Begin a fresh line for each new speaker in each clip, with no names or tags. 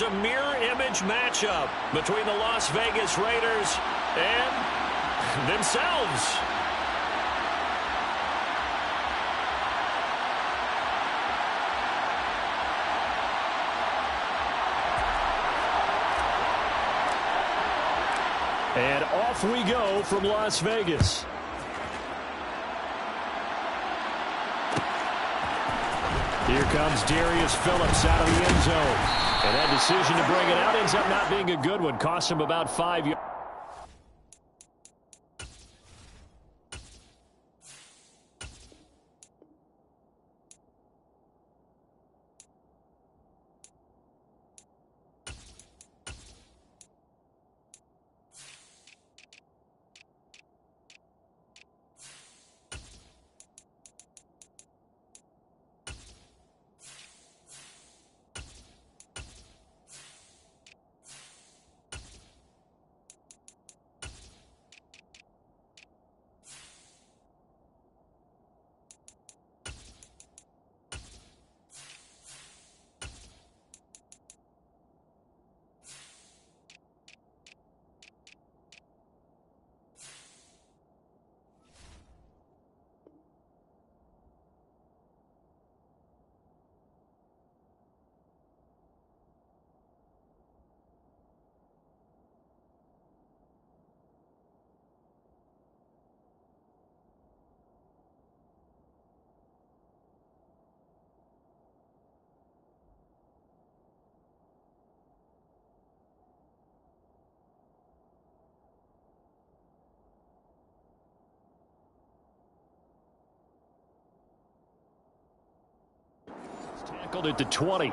A mirror image matchup between the Las Vegas Raiders and themselves. And off we go from Las Vegas. Here comes Darius Phillips out of the end zone. And that decision to bring it out ends up not being a good one. Cost him about 5 yards. Tackled at the 20.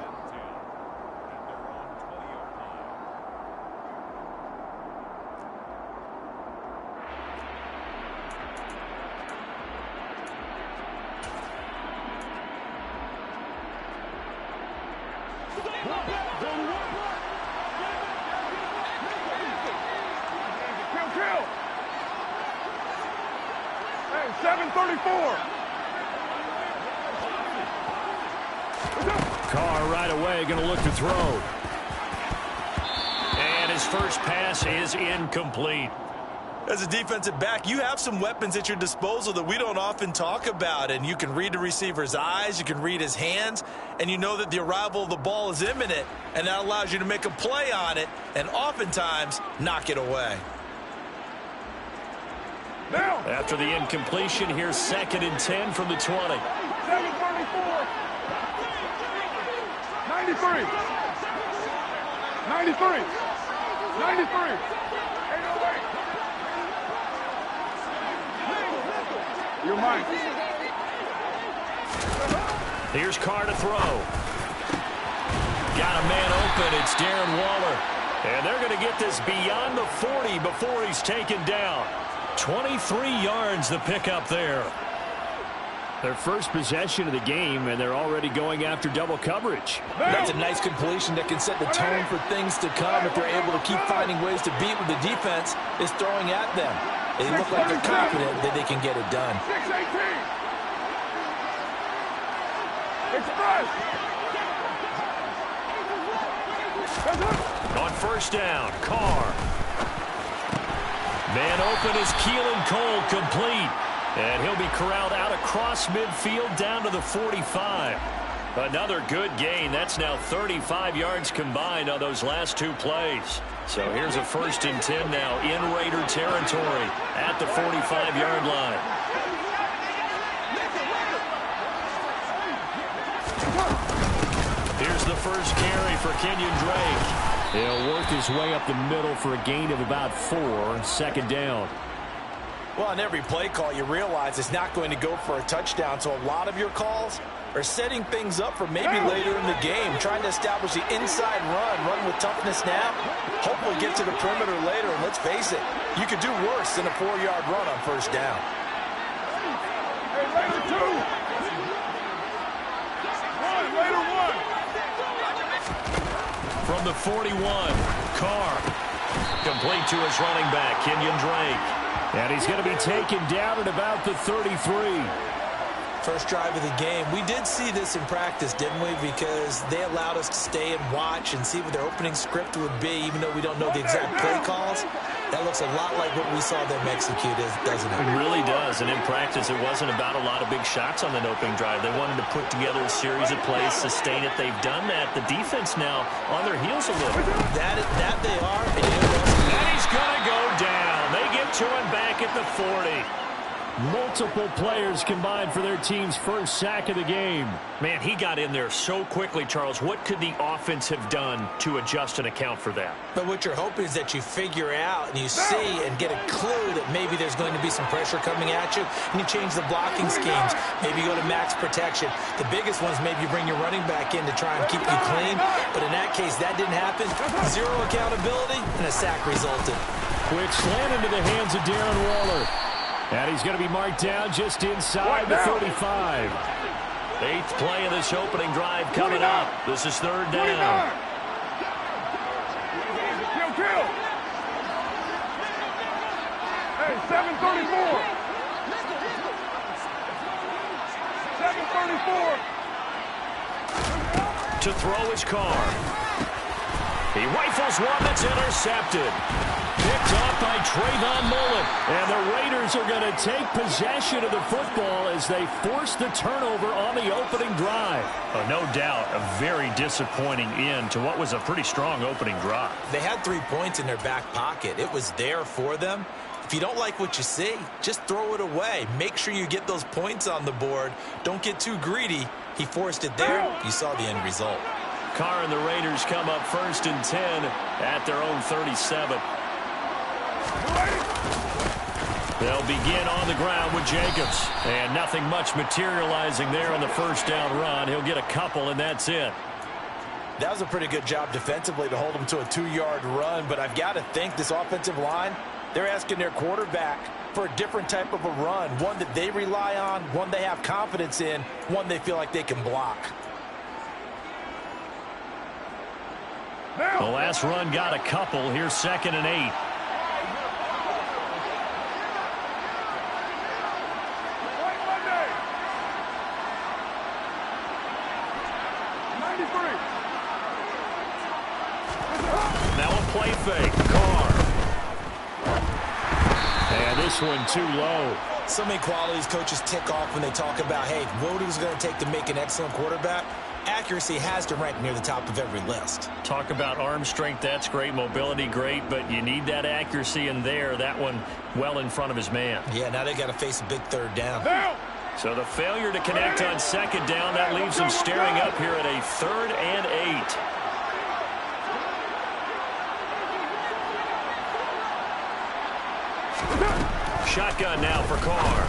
Hey, 734.
Carr right away going to look to throw. And his first pass is incomplete.
As a defensive back, you have some weapons at your disposal that we don't often talk about. And you can read the receiver's eyes, you can read his hands, and you know that the arrival of the ball is imminent. And that allows you to make a play on it and oftentimes knock it away.
Now.
After the incompletion, here's 2nd and 10 from the 20.
734. 93. 93. 93. 808. You're mine.
Here's Carr to throw. Got a man open. It's Darren Waller. And they're going to get this beyond the 40 before he's taken down. 23 yards the pickup there. Their first possession of the game, and they're already going after double coverage.
That's a nice completion that can set the tone for things to come if they're able to keep finding ways to beat what the defense is throwing at them. They look like they're confident that they can get it done.
618. Express.
On first down, Carr. Man open is Keelan Cole, complete. And he'll be corralled out across midfield down to the 45. Another good gain. That's now 35 yards combined on those last 2 plays. So here's a 1st and 10 now in Raider territory at the 45-yard line. Here's the first carry for Kenyon Drake. He'll work his way up the middle for a gain of about 4, 2nd down.
Well, on every play call, you realize it's not going to go for a touchdown, so a lot of your calls are setting things up for maybe later in the game, trying to establish the inside run with toughness now, hopefully get to the perimeter later, and let's face it, you could do worse than a 4-yard run on first down.
Hey, later 2. 1, later 1.
From the 41, Carr. Complete to his running back, Kenyon Drake. And he's going to be taken down at about the 33.
First drive of the game. We did see this in practice, didn't we? Because they allowed us to stay and watch and see what their opening script would be, even though we don't know the exact play calls. That looks a lot like what we saw them execute, doesn't it?
It really does. And in practice, it wasn't about a lot of big shots on that opening drive. They wanted to put together a series of plays, sustain it. They've done that. The defense now on their heels a little.
That they are.
And he's going to go down. They get to him back at the 40. Multiple players combined for their team's first sack of the game. Man, he got in there so quickly, Charles. What could the offense have done to adjust and account for that?
But what you're hoping is that you figure out and you see and get a clue that maybe there's going to be some pressure coming at you, and you change the blocking schemes. Maybe you go to max protection. The biggest one's maybe you bring your running back in to try and keep you clean. But in that case, that didn't happen. Zero accountability, and a sack resulted.
Quick slant into the hands of Darren Waller. And he's going to be marked down just inside the 35. Eighth play of this opening drive coming up. This is third down.
Kill. Hey, 7:34. 7:34.
To throw his car. He rifles one that's intercepted. Picked off by Trayvon Mullen. And the Raiders are going to take possession of the football as they force the turnover on the opening drive. No doubt a very disappointing end to what was a pretty strong opening drive.
They had 3 points in their back pocket. It was there for them. If you don't like what you see, just throw it away. Make sure you get those points on the board. Don't get too greedy. He forced it there. You saw the end result.
Carr and the Raiders come up 1st and 10 at their own 37. They'll begin on the ground with Jacobs. And nothing much materializing there on the first down run. He'll get a couple, and that's it.
That was a pretty good job defensively to hold him to a 2-yard run. But I've got to think this offensive line, they're asking their quarterback for a different type of a run. One that they rely on, one they have confidence in, one they feel like they can block.
The last run got a couple. Here's 2nd and 8. Now a play fake. Carr. And this one too low.
So many qualities coaches tick off when they talk about, hey, what is it going to take to make an excellent quarterback? Accuracy has to rank near the top of every list.
Talk about arm strength, that's great. Mobility, great, but you need that accuracy in there. That one well in front of his man.
Yeah, now they got to face a big third down.
So the failure to connect on 2nd down, that leaves them staring up here at a 3rd and 8. Shotgun now for Carr.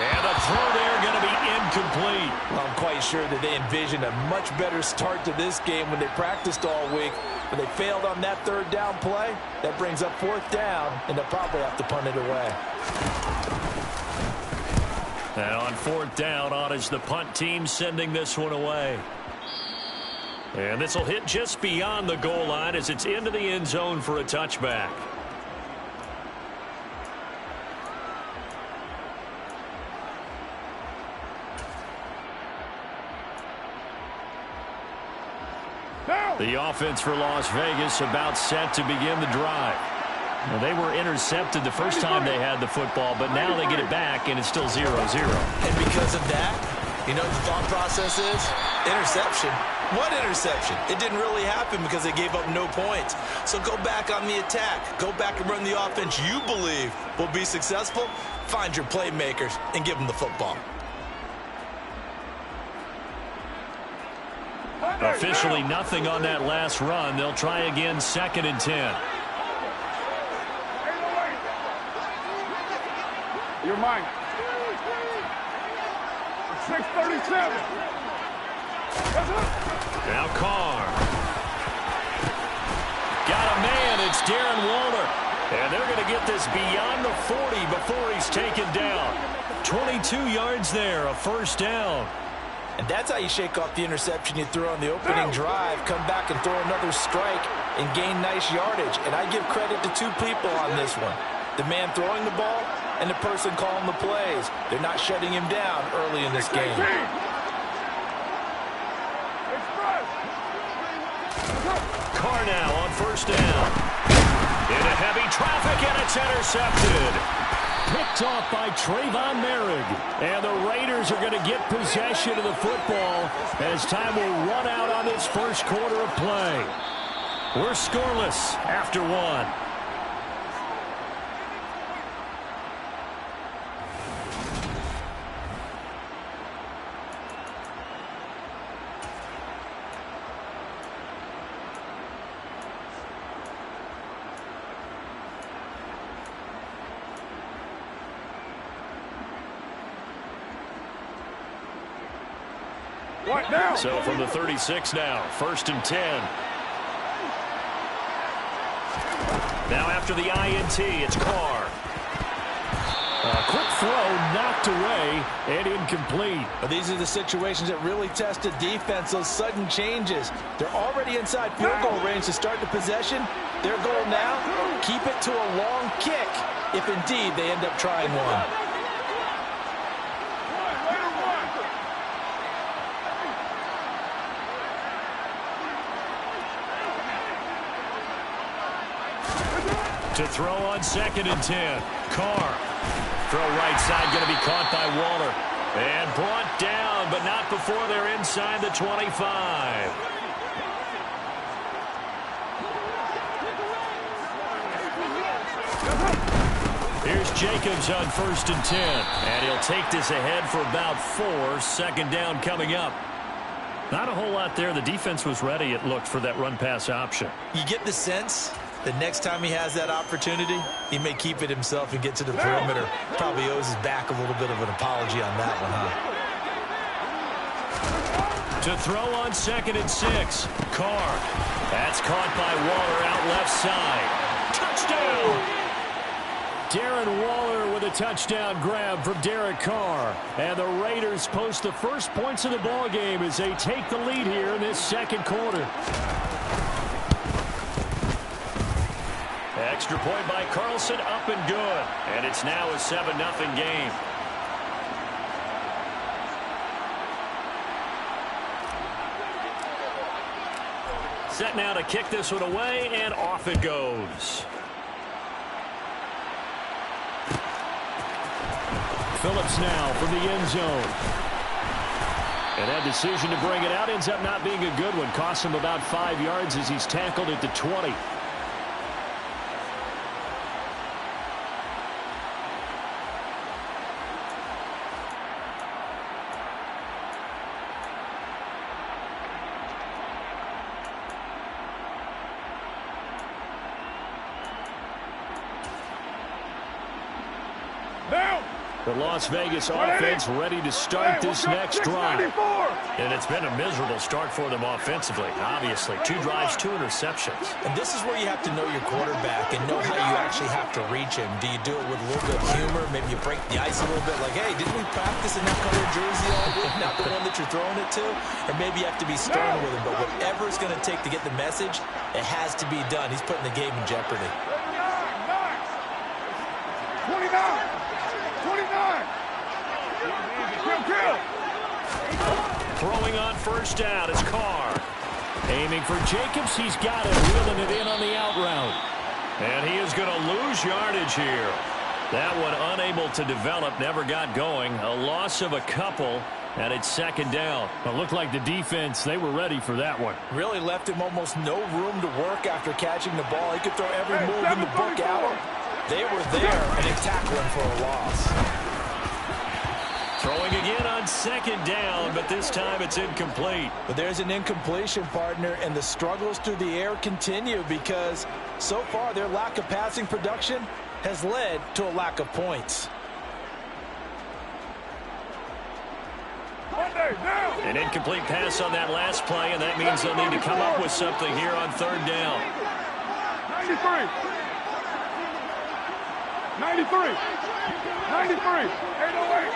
And the throw there going to be incomplete.
Well, I'm quite sure that they envisioned a much better start to this game when they practiced all week. When they failed on that 3rd down play, that brings up 4th down, and they'll probably have to punt it away.
And on 4th down, on is the punt team sending this one away. And this will hit just beyond the goal line as it's into the end zone for a touchback. The offense for Las Vegas about set to begin the drive. Well, they were intercepted the first time they had the football, but now they get it back, and it's still 0-0.
And because of that, you know what the thought process is? Interception. What interception? It didn't really happen because they gave up no points. So go back on the attack. Go back and run the offense you believe will be successful. Find your playmakers and give them the football.
Officially nothing on that last run. They'll try again 2nd and 10.
You're mine. 6:37.
Now Carr. Got a man. It's Darren Waller. And they're going to get this beyond the 40 before he's taken down. 22 yards there, a 1st down.
And that's how you shake off the interception you threw on the opening drive, come back and throw another strike and gain nice yardage. And I give credit to 2 people on this one. The man throwing the ball and the person calling the plays. They're not shutting him down early in this game.
Carr now on first down. Into heavy traffic, and it's intercepted. Picked off by Trayvon Merrick. And the Raiders are going to get possession of the football as time will run out on this first quarter of play. We're scoreless after one. So from the 36 now, 1st and 10. Now after the INT, it's Carr. A quick throw knocked away and incomplete.
But these are the situations that really test the defense, those sudden changes. They're already inside field goal range to start the possession. Their goal now, keep it to a long kick, if indeed they end up trying one.
To throw on 2nd and 10. Carr. Throw right side, going to be caught by Waller. And brought down, but not before they're inside the 25. Here's Jacobs on 1st and 10. And he'll take this ahead for about 4. 2nd down coming up. Not a whole lot there. The defense was ready, it looked, for that run-pass option.
You get the sense the next time he has that opportunity, he may keep it himself and get to the perimeter. Probably owes his back a little bit of an apology on that one, huh?
To throw on 2nd and 6. Carr. That's caught by Waller out left side. Touchdown! Darren Waller with a touchdown grab from Derek Carr. And the Raiders post the first points of the ball game as they take the lead here in this 2nd quarter. Extra point by Carlson, up and good. And it's now a 7-0 game. Set now to kick this one away, and off it goes. Phillips now from the end zone. And that decision to bring it out ends up not being a good one. Costs him about 5 yards as he's tackled at the 20. The Las Vegas offense ready to start this next drive. And it's been a miserable start for them offensively, obviously. 2 drives, 2 interceptions.
And this is where you have to know your quarterback and know how you actually have to reach him. Do you do it with a little bit of humor? Maybe you break the ice a little bit, like, hey, didn't we practice in that color jersey all week? Not the one that you're throwing it to? Or maybe you have to be stern with him. But whatever it's going to take to get the message, it has to be done. He's putting the game in jeopardy.
29. 29. Kill.
Throwing on first down is Carr. Aiming for Jacobs. He's got it. Wheeling it in on the out route. And he is going to lose yardage here. That one unable to develop. Never got going. A loss of a couple. And it's 2nd down. It looked like the defense, they were ready for that one.
Really left him almost no room to work after catching the ball. He could throw every move in the book out. They were there, and they tackled him for a loss.
Throwing again on 2nd down, but this time it's incomplete.
But there's an incompletion, partner, and the struggles through the air continue because so far their lack of passing production has led to a lack of points.
An incomplete pass on that last play, and that means they'll need to come up with something here on 3rd down.
93. 808.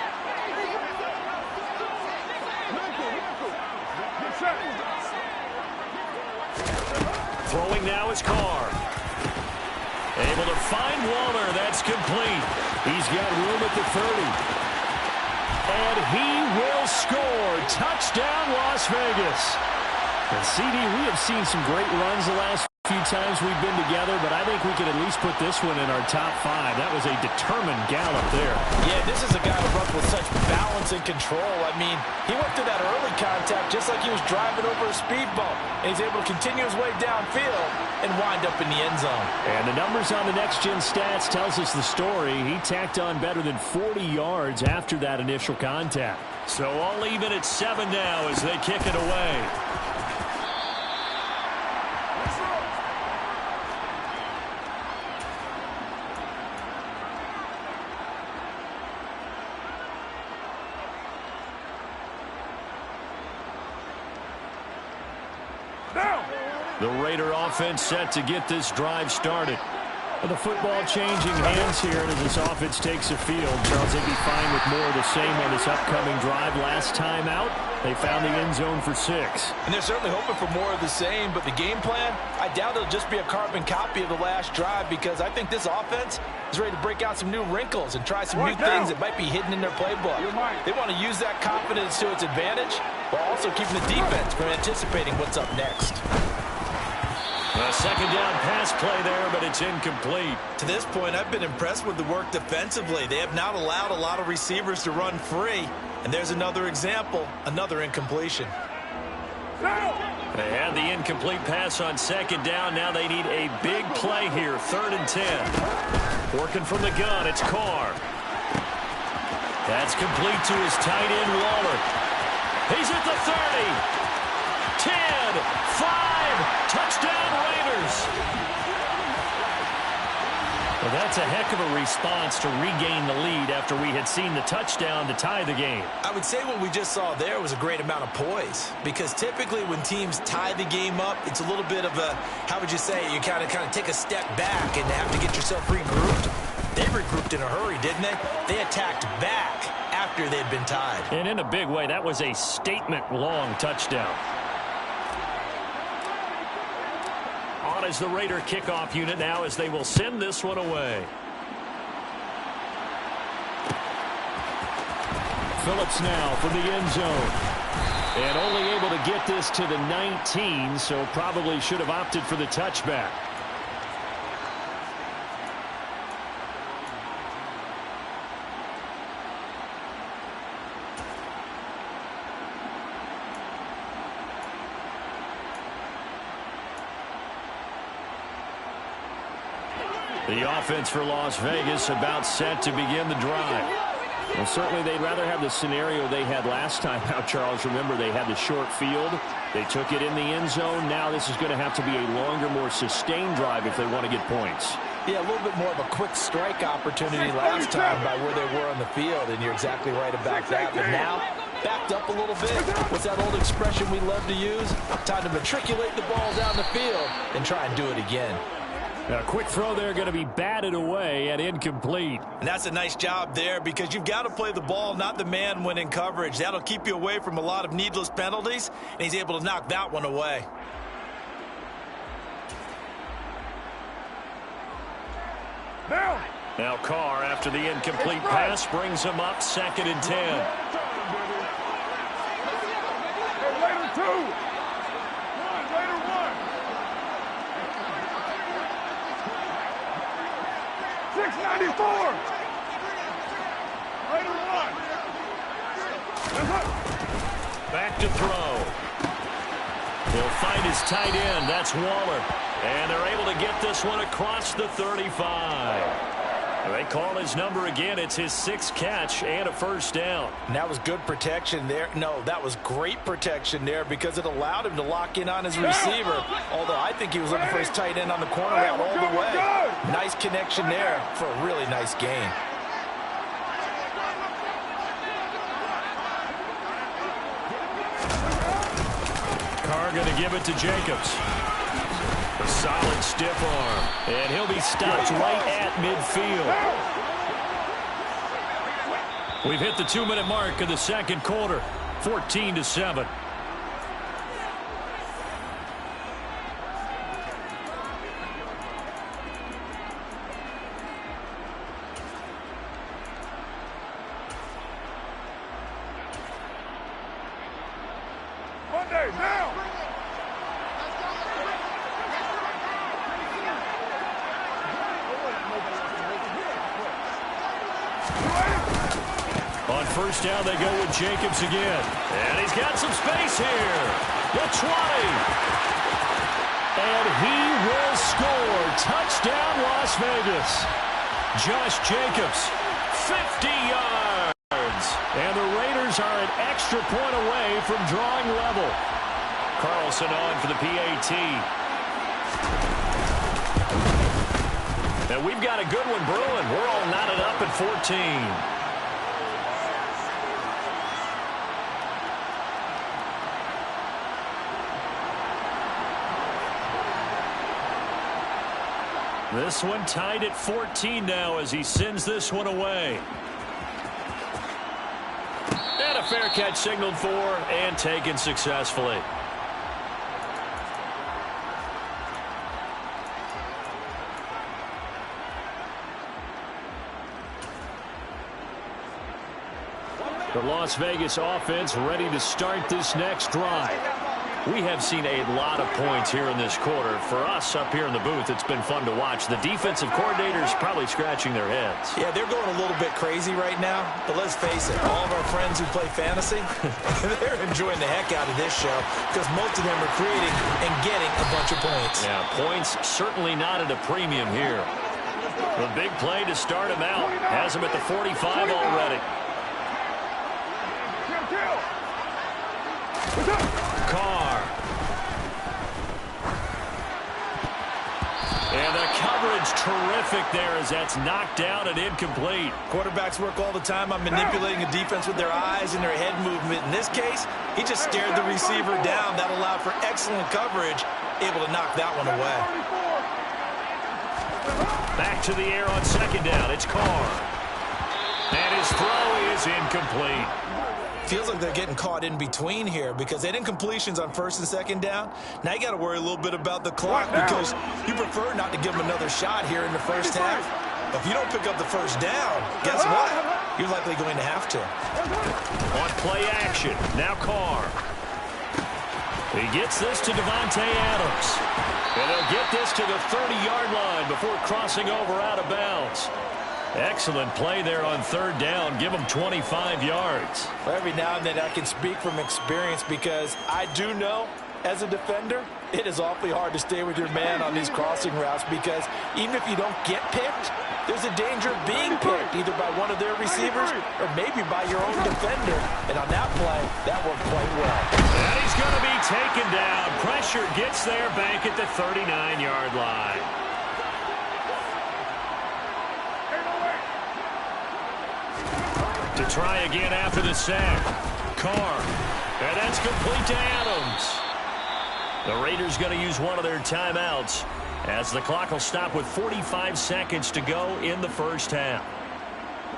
Throwing now is Carr. Able to find Waller. That's complete. He's got room at the 30. And he will score. Touchdown, Las Vegas. And CD, we have seen some great runs the last few times we've been together, but I think we could at least put this one in our top 5. That was a determined gallop there.
Yeah, this is a guy who runs with such balance and control. I mean, he went through that early contact just like he was driving over a speed bump. And he's able to continue his way downfield and wind up in the end zone.
And the numbers on the next-gen stats tells us the story. He tacked on better than 40 yards after that initial contact. So all even at 7 now as they kick it away. The Raider offense set to get this drive started. With the football changing hands here as this offense takes the field. Charles, they'd be fine with more of the same on this upcoming drive. Last time out, they found the end zone for 6.
And they're certainly hoping for more of the same, but the game plan, I doubt it'll just be a carbon copy of the last drive because I think this offense is ready to break out some new wrinkles and try some new things that might be hidden in their playbook. They want to use that confidence to its advantage while also keeping the defense from anticipating what's up next.
A second down pass play there, but it's incomplete.
To this point, I've been impressed with the work defensively. They have not allowed a lot of receivers to run free. And there's another example, another incompletion.
They had the incomplete pass on second down. Now they need a big play here, 3rd and 10. Working from the gun, it's Carr. That's complete to his tight end, Waller. He's at the 30. 10, 5, touchdown Raiders. Well, that's a heck of a response to regain the lead after we had seen the touchdown to tie the game.
I would say what we just saw there was a great amount of poise because typically when teams tie the game up, it's a little bit of a, how would you say, you kind of take a step back and have to get yourself regrouped. They regrouped in a hurry, didn't they? They attacked back after they'd been tied.
And in a big way, that was a statement-long touchdown. On is the Raider kickoff unit now as they will send this one away. Phillips now from the end zone. And only able to get this to the 19, so probably should have opted for the touchback. The offense for Las Vegas about set to begin the drive. Well, certainly they'd rather have the scenario they had last time out, Charles. Remember, they had the short field. They took it in the end zone. Now this is going to have to be a longer, more sustained drive if they want to get points.
Yeah, a little bit more of a quick strike opportunity last time by where they were on the field, and you're exactly right about that. But now, backed up a little bit. What's that old expression we love to use? Time to matriculate the ball down the field and try and do it again.
A quick throw there going to be batted away and incomplete.
And that's a nice job there because you've got to play the ball, not the man when in coverage. That'll keep you away from a lot of needless penalties, and he's able to knock that one away.
Now Carr, after the incomplete pass, brings him up 2nd and 10.
Raider 2. Raider 1. 694. Raider 1.
Back to throw. He'll find his tight end. That's Waller. And they're able to get this one across the 35. They call his number again. It's his 6th catch and a first down.
And that was good protection there. No, that was great protection there because it allowed him to lock in on his receiver. Although I think he was looking for his tight end on the corner route all the way. Nice connection there for a really nice gain.
Carr going to give it to Jacobs. A solid stiff arm. And he'll be stopped right at midfield. We've hit the 2-minute mark of the second quarter. 14-7. first down, they go with Jacobs again. And he's got some space here. The 20. And he will score. Touchdown, Las Vegas. Josh Jacobs, 50 yards. And the Raiders are an extra point away from drawing level. Carlson on for the PAT. And we've got a good one brewing. We're all knotted up at 14. This one tied at 14 now as he sends this one away. And a fair catch signaled for and taken successfully. The Las Vegas offense ready to start this next drive. We have seen a lot of points here in this quarter. For us up here in the booth, it's been fun to watch. The defensive coordinators probably scratching their heads.
Yeah, they're going a little bit crazy right now. But let's face it, all of our friends who play fantasy, they're enjoying the heck out of this show because most of them are creating and getting a bunch of points.
Yeah, points certainly not at a premium here. The big play to start him out. Has him at the 45 already. Carr. And the coverage terrific there as that's knocked down and incomplete.
Quarterbacks work all the time on manipulating a defense with their eyes and their head movement. In this case, he just stared the receiver down. That allowed for excellent coverage, able to knock that one away.
Back to the air on second down. It's Carr. And his throw is incomplete.
Feels like they're getting caught in between here because they didn't completions on first and second down. Now you got to worry a little bit about the clock because you prefer not to give them another shot here in the first half. But if you don't pick up the first down, guess what? You're likely going to have to.
On play action, now Carr. He gets this to Devontae Adams. And he'll get this to the 30-yard line before crossing over out of bounds. Excellent play there on third down. Give him 25 yards.
Well, every now and then I can speak from experience because I do know as a defender, it is awfully hard to stay with your man on these crossing routes because even if you don't get picked, there's a danger of being picked either by one of their receivers or maybe by your own defender. And on that play, that worked quite well.
And he's going to be taken down. Pressure gets there back at the 39-yard line. To try again after the sack. Carr. And that's complete to Adams. The Raiders going to use one of their timeouts as the clock will stop with 45 seconds to go in the first half.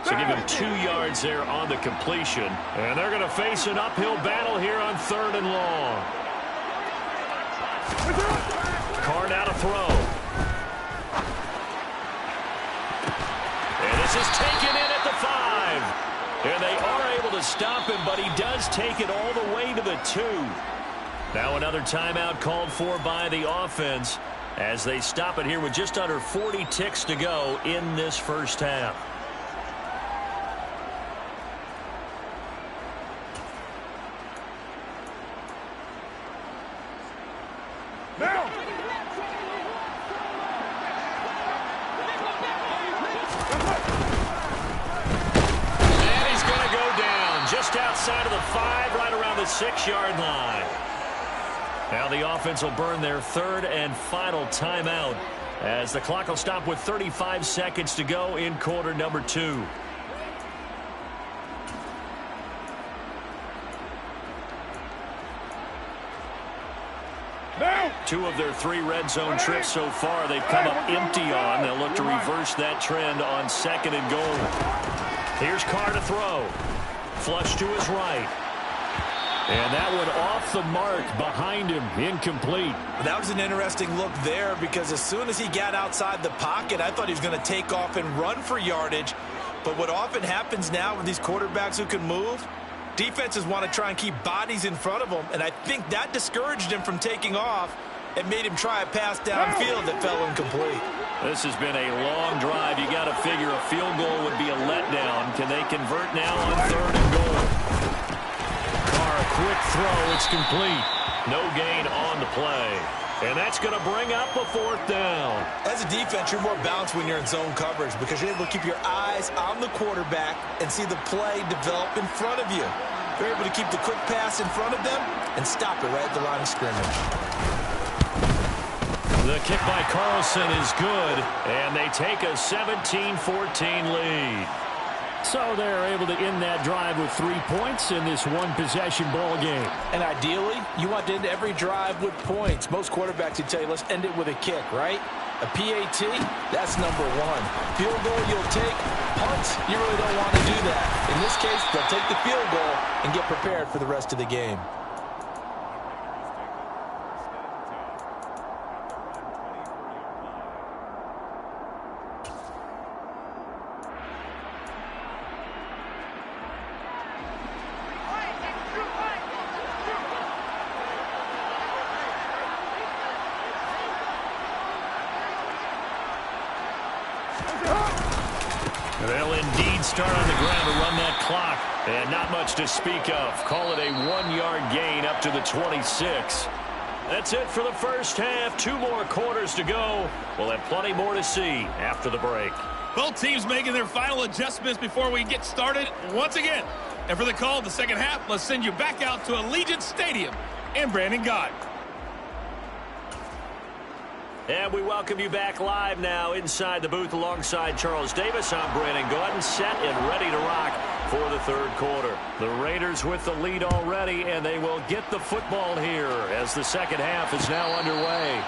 So give him 2 yards there on the completion. And they're going to face an uphill battle here on third and long. Carr now to throw. And this is taken in at the 5. And they are able to stop him, but he does take it all the way to the 2. Now another timeout called for by the offense as they stop it here with just under 40 ticks to go in this first half.
Now!
Just outside of the 5, right around the 6-yard line. Now the offense will burn their third and final timeout as the clock will stop with 35 seconds to go in quarter number 2.
Now!
2 of their 3 red zone trips so far they've come up empty on. They'll look to reverse that trend on second and goal. Here's Carr to throw. Flush to his right. And that one off the mark behind him. Incomplete.
That was an interesting look there because as soon as he got outside the pocket, I thought he was going to take off and run for yardage. But what often happens now with these quarterbacks who can move, defenses want to try and keep bodies in front of them. And I think that discouraged him from taking off and made him try a pass downfield that fell incomplete.
This has been a long drive. You got to figure a field goal would be a letdown. Can they convert now on 3rd and goal? Carr, a quick throw. It's complete. No gain on the play. And that's going to bring up a 4th down.
As a defense, you're more balanced when you're in zone coverage because you're able to keep your eyes on the quarterback and see the play develop in front of you. You're able to keep the quick pass in front of them and stop it right at the line of scrimmage.
The kick by Carlson is good, and they take a 17-14 lead. So they're able to end that drive with 3 points in this one-possession ball game.
And ideally, you want to end every drive with points. Most quarterbacks would tell you, let's end it with a kick, right? A PAT, that's number 1. Field goal you'll take. Punts, you really don't want to do that. In this case, they'll take the field goal and get prepared for the rest of the game.
They'll indeed start on the ground to run that clock. And not much to speak of. Call it a 1-yard gain up to the 26. That's it for the first half. 2 more quarters to go. We'll have plenty more to see after the break.
Both teams making their final adjustments before we get started once again. And for the call of the second half, let's send you back out to Allegiant Stadium in Brandon Gott.
And we welcome you back live now inside the booth alongside Charles Davis. I'm Brandon Gordon, set and ready to rock for the 3rd quarter. The Raiders with the lead already, and they will get the football here as the second half is now underway.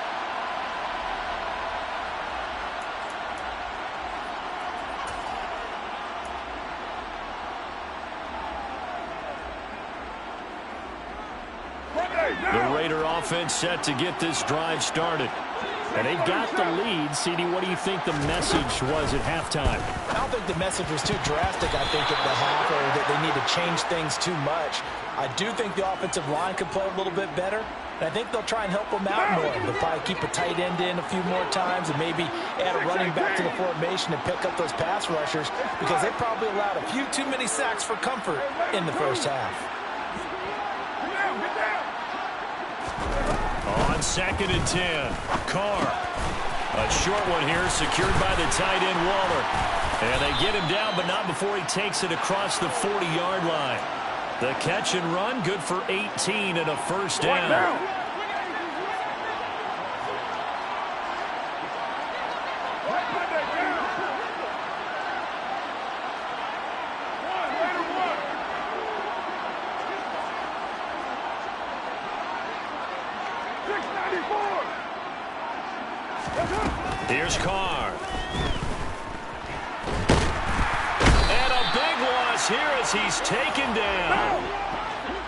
The Raider offense set to get this drive started. And they've got the lead. CD, what do you think the message was at halftime?
I don't think the message was too drastic, I think, at the half, or that they need to change things too much. I do think the offensive line could play a little bit better, and I think they'll try and help them out more. They'll probably keep a tight end in a few more times and maybe add a running back to the formation and pick up those pass rushers because they probably allowed a few too many sacks for comfort in the first half.
On 2nd and 10, Carr. A short one here, secured by the tight end Waller. And they get him down, but not before he takes it across the 40-yard line. The catch and run, good for 18 and a first down. Here's Carr. And a big loss here as he's taken down.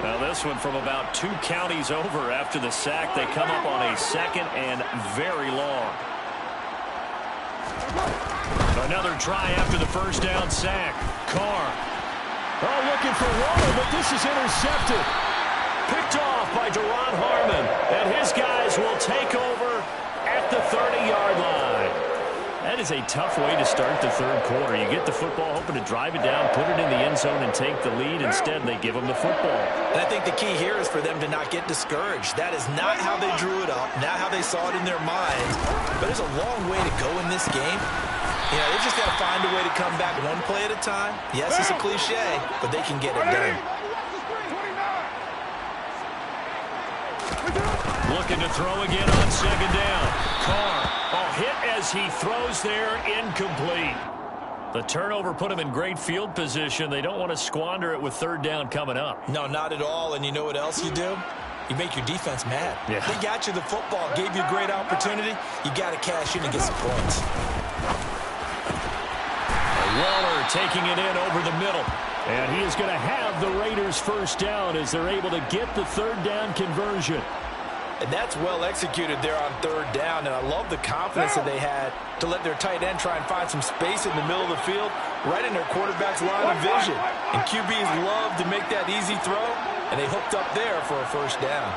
Now this one from about 2 counties over after the sack. They come up on a 2nd and very long. Another try after the first down sack. Carr. Oh, looking for Waller, but this is intercepted. Picked off by Deron Harmon. And his guys will take over at the 30-yard line. That is a tough way to start the 3rd quarter. You get the football, hoping to drive it down, put it in the end zone, and take the lead. Instead, they give them the football.
And I think the key here is for them to not get discouraged. That is not how they drew it up, not how they saw it in their minds. But there's a long way to go in this game. You know, they just got to find a way to come back one play at a time. Yes, it's a cliche, but they can get it done.
Looking to throw again on 2nd down. Carr, hit as he throws there, incomplete. The turnover put him in great field position. They don't want to squander it with 3rd down coming up.
No, not at all. And you know what else you do? You make your defense mad.
Yeah.
They got you the football, gave you a great opportunity. You got to cash in and get some points.
Waller taking it in over the middle. And he is going to have the Raiders' first down as they're able to get the 3rd down conversion.
And that's well executed there on 3rd down. And I love the confidence that they had to let their tight end try and find some space in the middle of the field, right in their quarterback's line of vision. And QBs love to make that easy throw, and they hooked up there for a first down.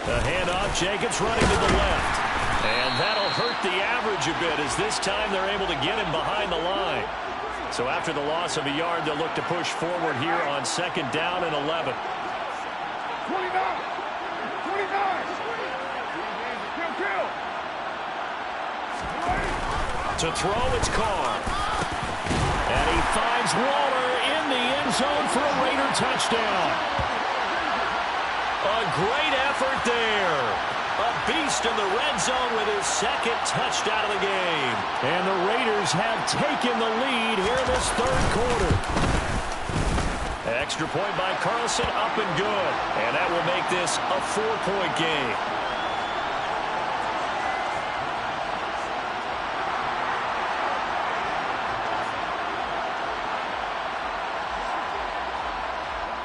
The handoff, Jacobs running to the left. And that'll hurt the average a bit as this time they're able to get him behind the line. So after the loss of a yard, they'll look to push forward here on 2nd down and 11.
29.
To throw, it's Carr. And he finds Waller in the end zone for a Raider touchdown. A great effort there. A beast in the red zone with his 2nd touchdown of the game. And the Raiders have taken the lead here in this 3rd quarter. Extra point by Carlson, up and good. And that will make this a 4-point game.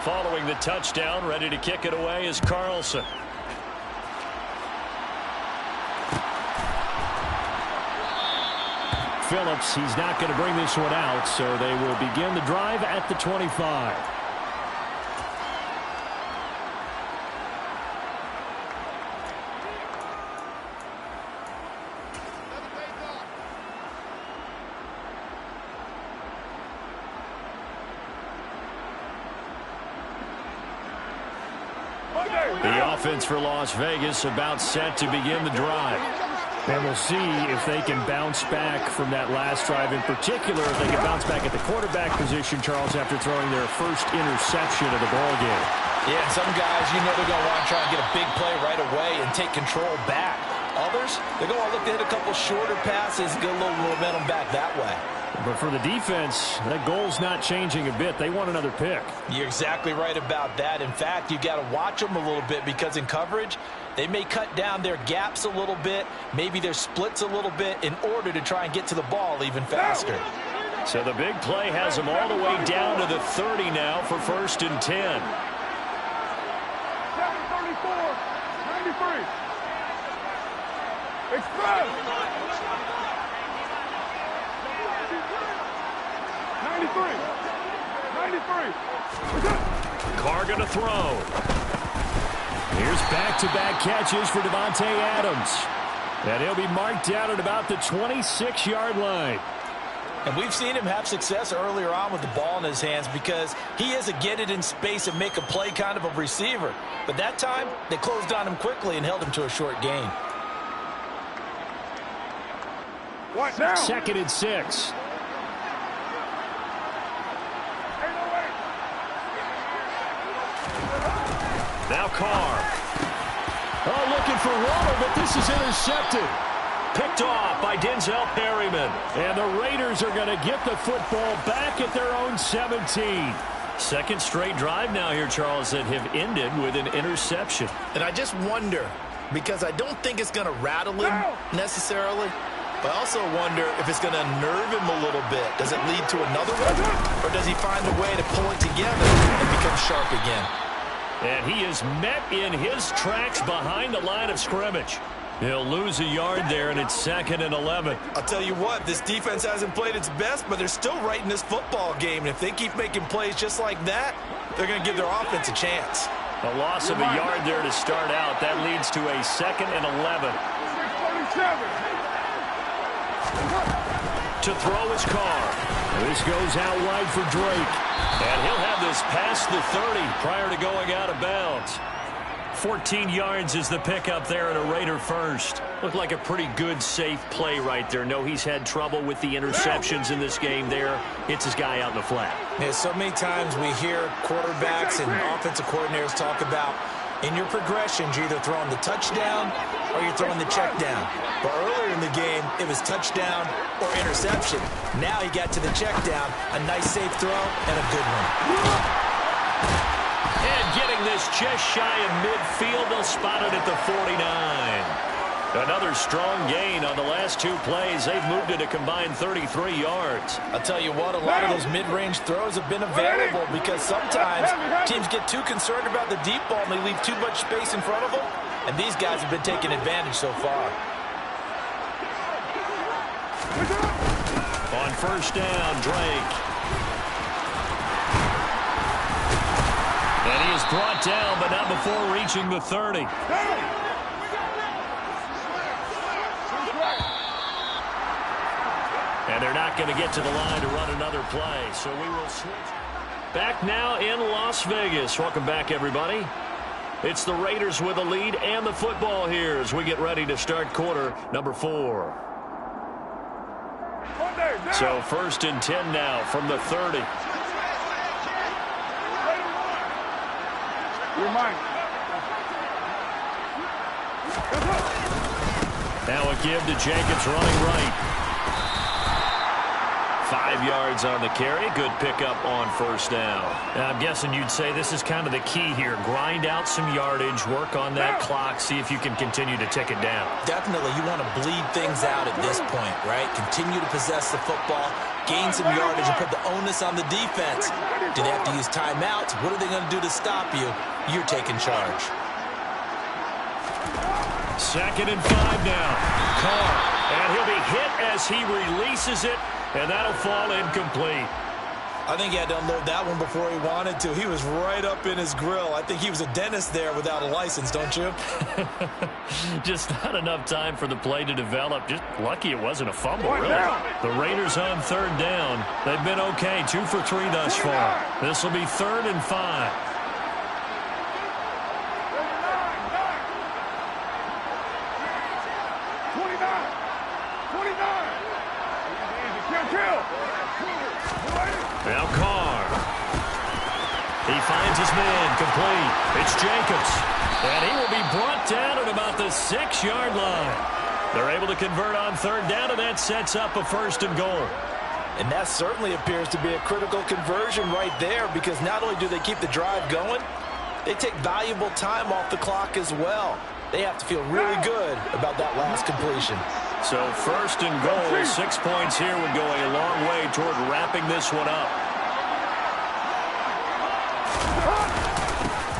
Following the touchdown, ready to kick it away is Carlson. Phillips, he's not going to bring this one out, so they will begin the drive at the 25. The offense for Las Vegas about set to begin the drive. And we'll see if they can bounce back from that last drive. In particular, if they can bounce back at the quarterback position, Charles, after throwing their first interception of the ball game.
Yeah, some guys, you know they're going to want to try and get a big play right away and take control back. Others, they're going to look to hit a couple shorter passes, get a little momentum back that way.
But for the defense, that goal's not changing a bit. They want another pick.
You're exactly right about that. In fact, you got to watch them a little bit because in coverage, they may cut down their gaps a little bit, maybe their splits a little bit in order to try and get to the ball even faster.
So the big play has them all the way down to the 30 now for 1st and 10.
7:34, 93. Express. 93.
Carr going to throw. Here's back-to-back catches for Devontae Adams. And he'll be marked down at about the 26-yard line.
And we've seen him have success earlier on with the ball in his hands because he is a get it in space and make a play kind of a receiver. But that time, they closed on him quickly and held him to a short gain.
2nd and 6. Now Carr. Oh, looking for Waller, but this is intercepted. Picked off by Denzel Perryman. And the Raiders are going to get the football back at their own 17. 2nd straight drive now here, Charles, that have ended with an interception.
And I just wonder, because I don't think it's going to rattle him necessarily, but I also wonder if it's going to unnerve him a little bit. Does it lead to another one? Or does he find a way to pull it together and become sharp again?
And he is met in his tracks behind the line of scrimmage. He'll lose a yard there, and it's 2nd and 11.
I'll tell you what, this defense hasn't played its best, but they're still right in this football game. And if they keep making plays just like that, they're going to give their offense a chance.
A loss of a yard there to start out. That leads to a 2nd and 11.
6:47.
To throw his Carr. This goes out wide for Drake. And he'll have this past the 30 prior to going out of bounds. 14 yards is the pickup there at a Raider first. Looked like a pretty good, safe play right there. No, he's had trouble with the interceptions in this game there. Hits his guy out in the flat.
Yeah, so many times we hear quarterbacks and offensive coordinators talk about in your progressions, you're either throwing the touchdown or you're throwing the check down. But earlier in the game, it was touchdown or interception. Now he got to the check down, a nice safe throw, and a good one.
And getting this just shy of midfield, they'll spot it at the 49. Another strong gain on the last 2 plays. They've moved it a combined 33 yards.
I'll tell you what, a lot of those mid-range throws have been available because sometimes teams get too concerned about the deep ball and they leave too much space in front of them. And these guys have been taking advantage so far.
On 1st down, Drake. And he is brought down, but not before reaching the 30. And they're not going to get to the line to run another play. So we will switch. Back now in Las Vegas. Welcome back, everybody. It's the Raiders with a lead and the football here as we get ready to start quarter number 4. So 1st and 10 now from the 30. Now a give to Jacobs running right. 5 yards on the carry. Good pickup on 1st down.
I'm guessing you'd say this is kind of the key here. Grind out some yardage, work on that clock, see if you can continue to tick it down.
Definitely, you want to bleed things out at this point, right? Continue to possess the football, gain some yardage, and put the onus on the defense. Do they have to use timeouts? What are they going to do to stop you? You're taking charge.
2nd and 5 now. Carr. And he'll be hit as he releases it. And that'll fall incomplete.
I think he had to unload that one before he wanted to. He was right up in his grill. I think he was a dentist there without a license, don't you?
Just not enough time for the play to develop. Just lucky it wasn't a fumble, really. The Raiders on 3rd down. They've been okay, 2 for 3 thus far. This will be 3rd and 5. Now Carr. He finds his man complete. It's Jacobs. And he will be brought down at about the 6-yard line. They're able to convert on 3rd down, and that sets up a 1st and goal.
And that certainly appears to be a critical conversion right there, because not only do they keep the drive going, they take valuable time off the clock as well. They have to feel really good about that last completion.
So 1st and goal, 6 points here would go a long way toward wrapping this one up.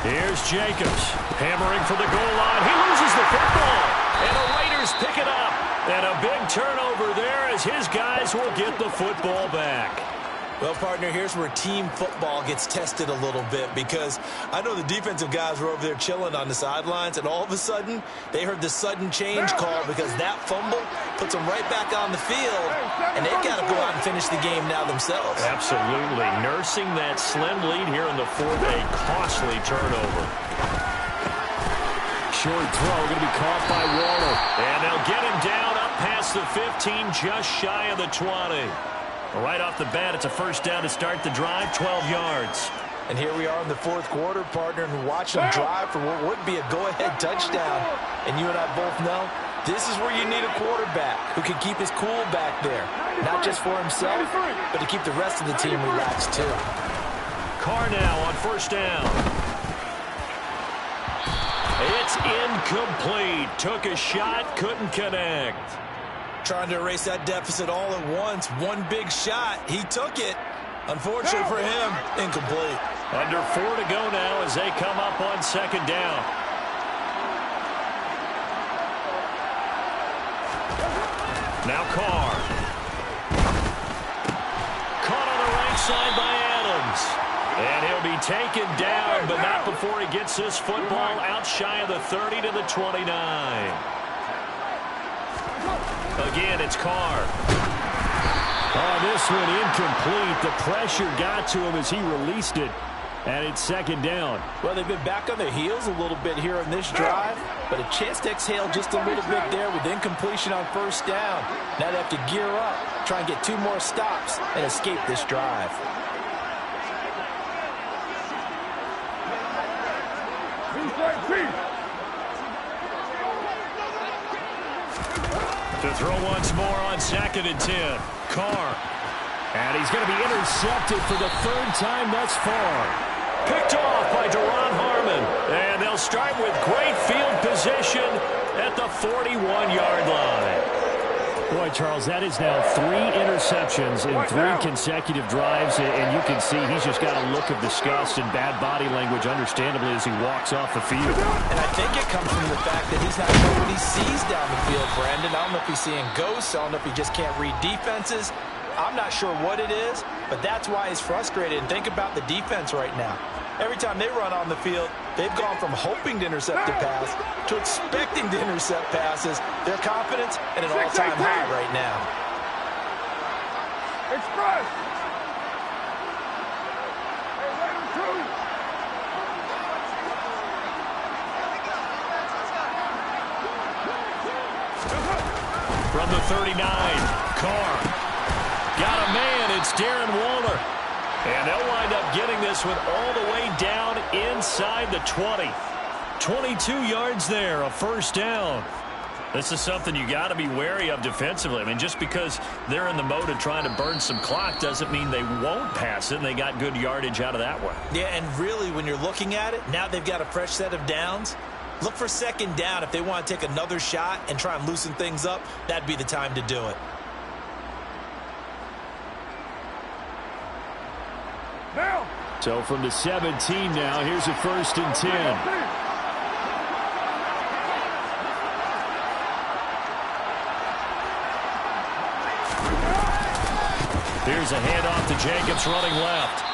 Here's Jacobs, hammering for the goal line. He loses the football, and the Raiders pick it up. And a big turnover there as his guys will get the football back.
Well, partner, here's where team football gets tested a little bit, because I know the defensive guys were over there chilling on the sidelines, and all of a sudden, they heard the sudden change call because that fumble puts them right back on the field, and they've got to go out and finish the game now themselves.
Absolutely. Nursing that slim lead here in the 4th, a costly turnover. Short throw going to be caught by Waller, and they'll get him down up past the 15, just shy of the 20. Right off the bat, it's a 1st down to start the drive, 12 yards.
And here we are in the 4th quarter, partner, and watch them drive for what would be a go-ahead touchdown. And you and I both know this is where you need a quarterback who can keep his cool back there. Not just for himself, but to keep the rest of the team relaxed too.
Carr now on 1st down. It's incomplete. Took a shot, couldn't connect.
Trying to erase that deficit all at once. One big shot. He took it. Unfortunately for him, incomplete.
Under 4 to go now as they come up on 2nd down. Now Carr. Caught on the right side by Adams. And he'll be taken down, but not before he gets this football out shy of the 30 to the 29. Again, it's Carr. Oh, this one incomplete. The pressure got to him as he released it. And it's 2nd down.
Well, they've been back on their heels a little bit here on this drive, but a chance to exhale just a little bit there with incompletion on 1st down. Now they have to gear up, try and get 2 more stops, and escape this drive.
To throw once more on 2nd and 10. Carr. And he's going to be intercepted for the 3rd time thus far. Picked off by Duron Harmon. And they'll start with great field position at the 41-yard line.
Boy, Charles, that is now 3 interceptions in 3 consecutive drives, and you can see he's just got a look of disgust and bad body language, understandably, as he walks off the field.
And I think it comes from the fact that he's not sure what he sees down the field, Brandon. I don't know if he's seeing ghosts. I don't know if he just can't read defenses. I'm not sure what it is, but that's why he's frustrated. And think about the defense right now. Every time they run on the field, they've gone from hoping to intercept a pass to expecting to intercept passes. Their confidence at an all-time high right now.
Express. Hey, Raider 2.
From the 39, Carr. Got a man, it's Darren Waller. And they'll wind up getting this one all the way down inside the 20. 22 yards there, a first down. This is something you got to be wary of defensively. I mean, just because they're in the mode of trying to burn some clock doesn't mean they won't pass it, and they got good yardage out of that one.
Yeah, and really, when you're looking at it, now they've got a fresh set of downs. Look for second down. If they want to take another shot and try and loosen things up, that'd be the time to do it.
Now.
So from the 17 now, here's a 1st and 10. Here's a handoff to Jacobs running left.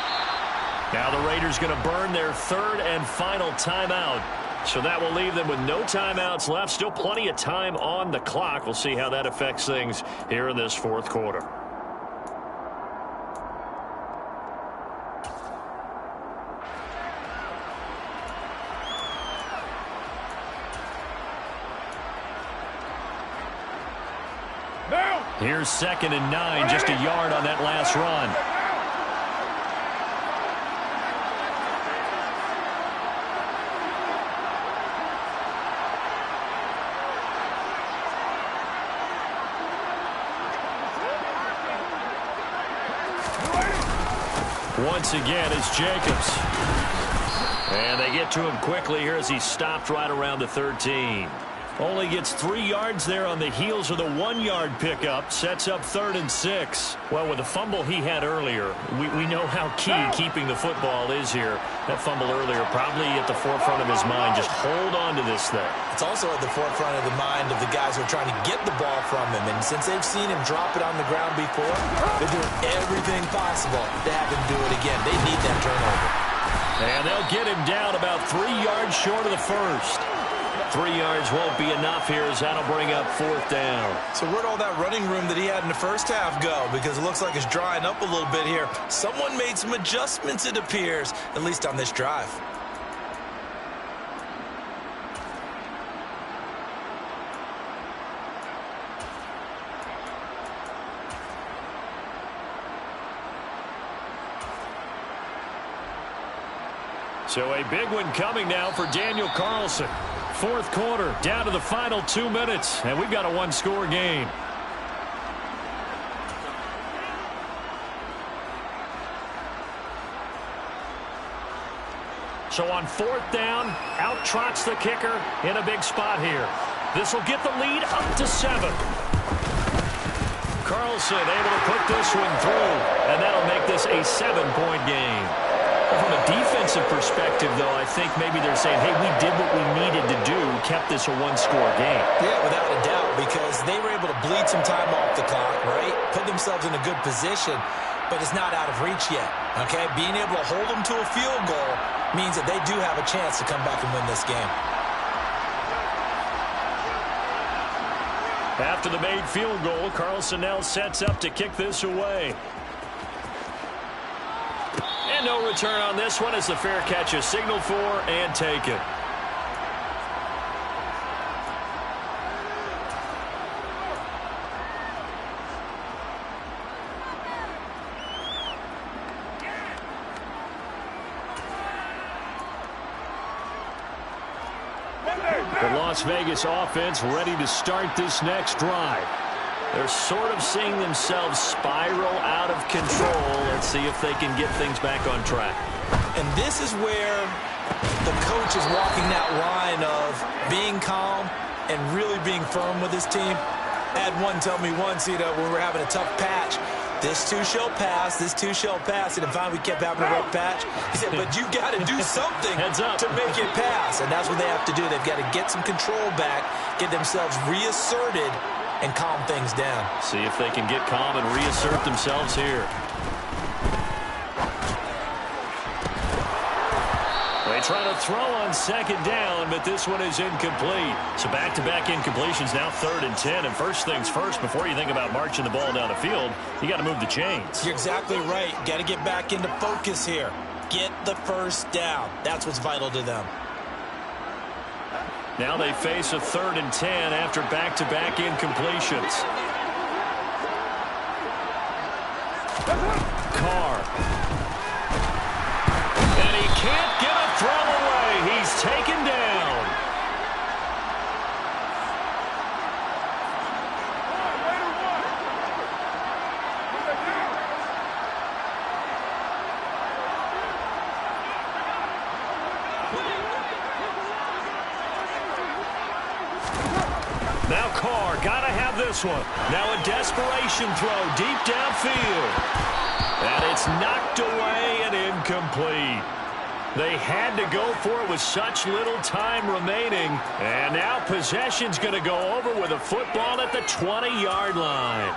Now the Raiders going to burn their 3rd and final timeout. So that will leave them with no timeouts left. Still plenty of time on the clock. We'll see how that affects things here in this 4th quarter.
Now.
Here's 2nd and 9, just a yard on that last run. Once again, it's Jacobs. And they get to him quickly here as he stopped right around the 13. Only gets 3 yards there on the heels of the 1-yard pickup. Sets up 3rd and 6. Well, with the fumble he had earlier, we know how key keeping the football is here. That fumble earlier probably at the forefront of his mind. Just hold on to this thing.
It's also at the forefront of the mind of the guys who are trying to get the ball from him. And since they've seen him drop it on the ground before, they're doing everything possible to have him do it again. They need that turnover.
And they'll get him down about 3 yards short of the first. 3 yards won't be enough here as that'll bring up 4th down.
So where'd all that running room that he had in the first half go? Because it looks like it's drying up a little bit here. Someone made some adjustments, it appears, at least on this drive.
So a big one coming now for Daniel Carlson. 4th quarter, down to the final 2 minutes, and we've got a 1-score game. So on 4th down, out trots the kicker in a big spot here. This will get the lead up to 7. Carlson able to put this one through, and that'll make this a 7-point game. From a defensive perspective, though, I think maybe they're saying, hey, we did what we needed to do, kept this a 1-score game.
Yeah, without a doubt, because they were able to bleed some time off the clock, right? Put themselves in a good position, but it's not out of reach yet, okay? Being able to hold them to a field goal means that they do have a chance to come back and win this game.
After the made field goal, Carlson now sets up to kick this away. And no return on this one as the fair catch is signaled for and taken. The Las Vegas offense ready to start this next drive. They're sort of seeing themselves spiral out of control. Let's see if they can get things back on track.
And this is where the coach is walking that line of being calm and really being firm with his team. I had one tell me once, when we were having a tough patch, this too shall pass, this too shall pass. And finally we kept having a rough patch. He said, but you got to do something to make it pass. And that's what they have to do. They've got to get some control back, get themselves reasserted, and calm things down.
See if they can get calm and reassert themselves here. It's Trying to throw on second down, but this one is incomplete. So back-to-back incompletions, now 3rd and 10. And first things first, before you think about marching the ball down the field, you got to move the chains.
You're exactly right. Got to get back into focus here. Get the first down. That's what's vital to them.
Now they face a 3rd and 10 after back-to-back incompletions. Carr. And he can't get a throw away. He's taken down. Now Carr, got to have this one. Now a desperation throw deep downfield. And it's knocked away and incomplete. They had to go for it with such little time remaining. And now possession's going to go over with a football at the 20-yard line.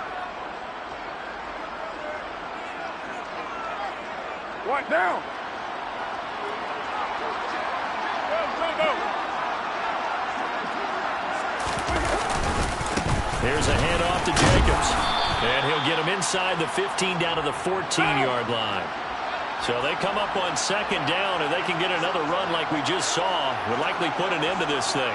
What down?
Here's a handoff to Jacobs. And he'll get him inside the 15 down to the 14-yard line. So they come up on second down, and they can get another run like we just saw. Would likely put an end to this thing.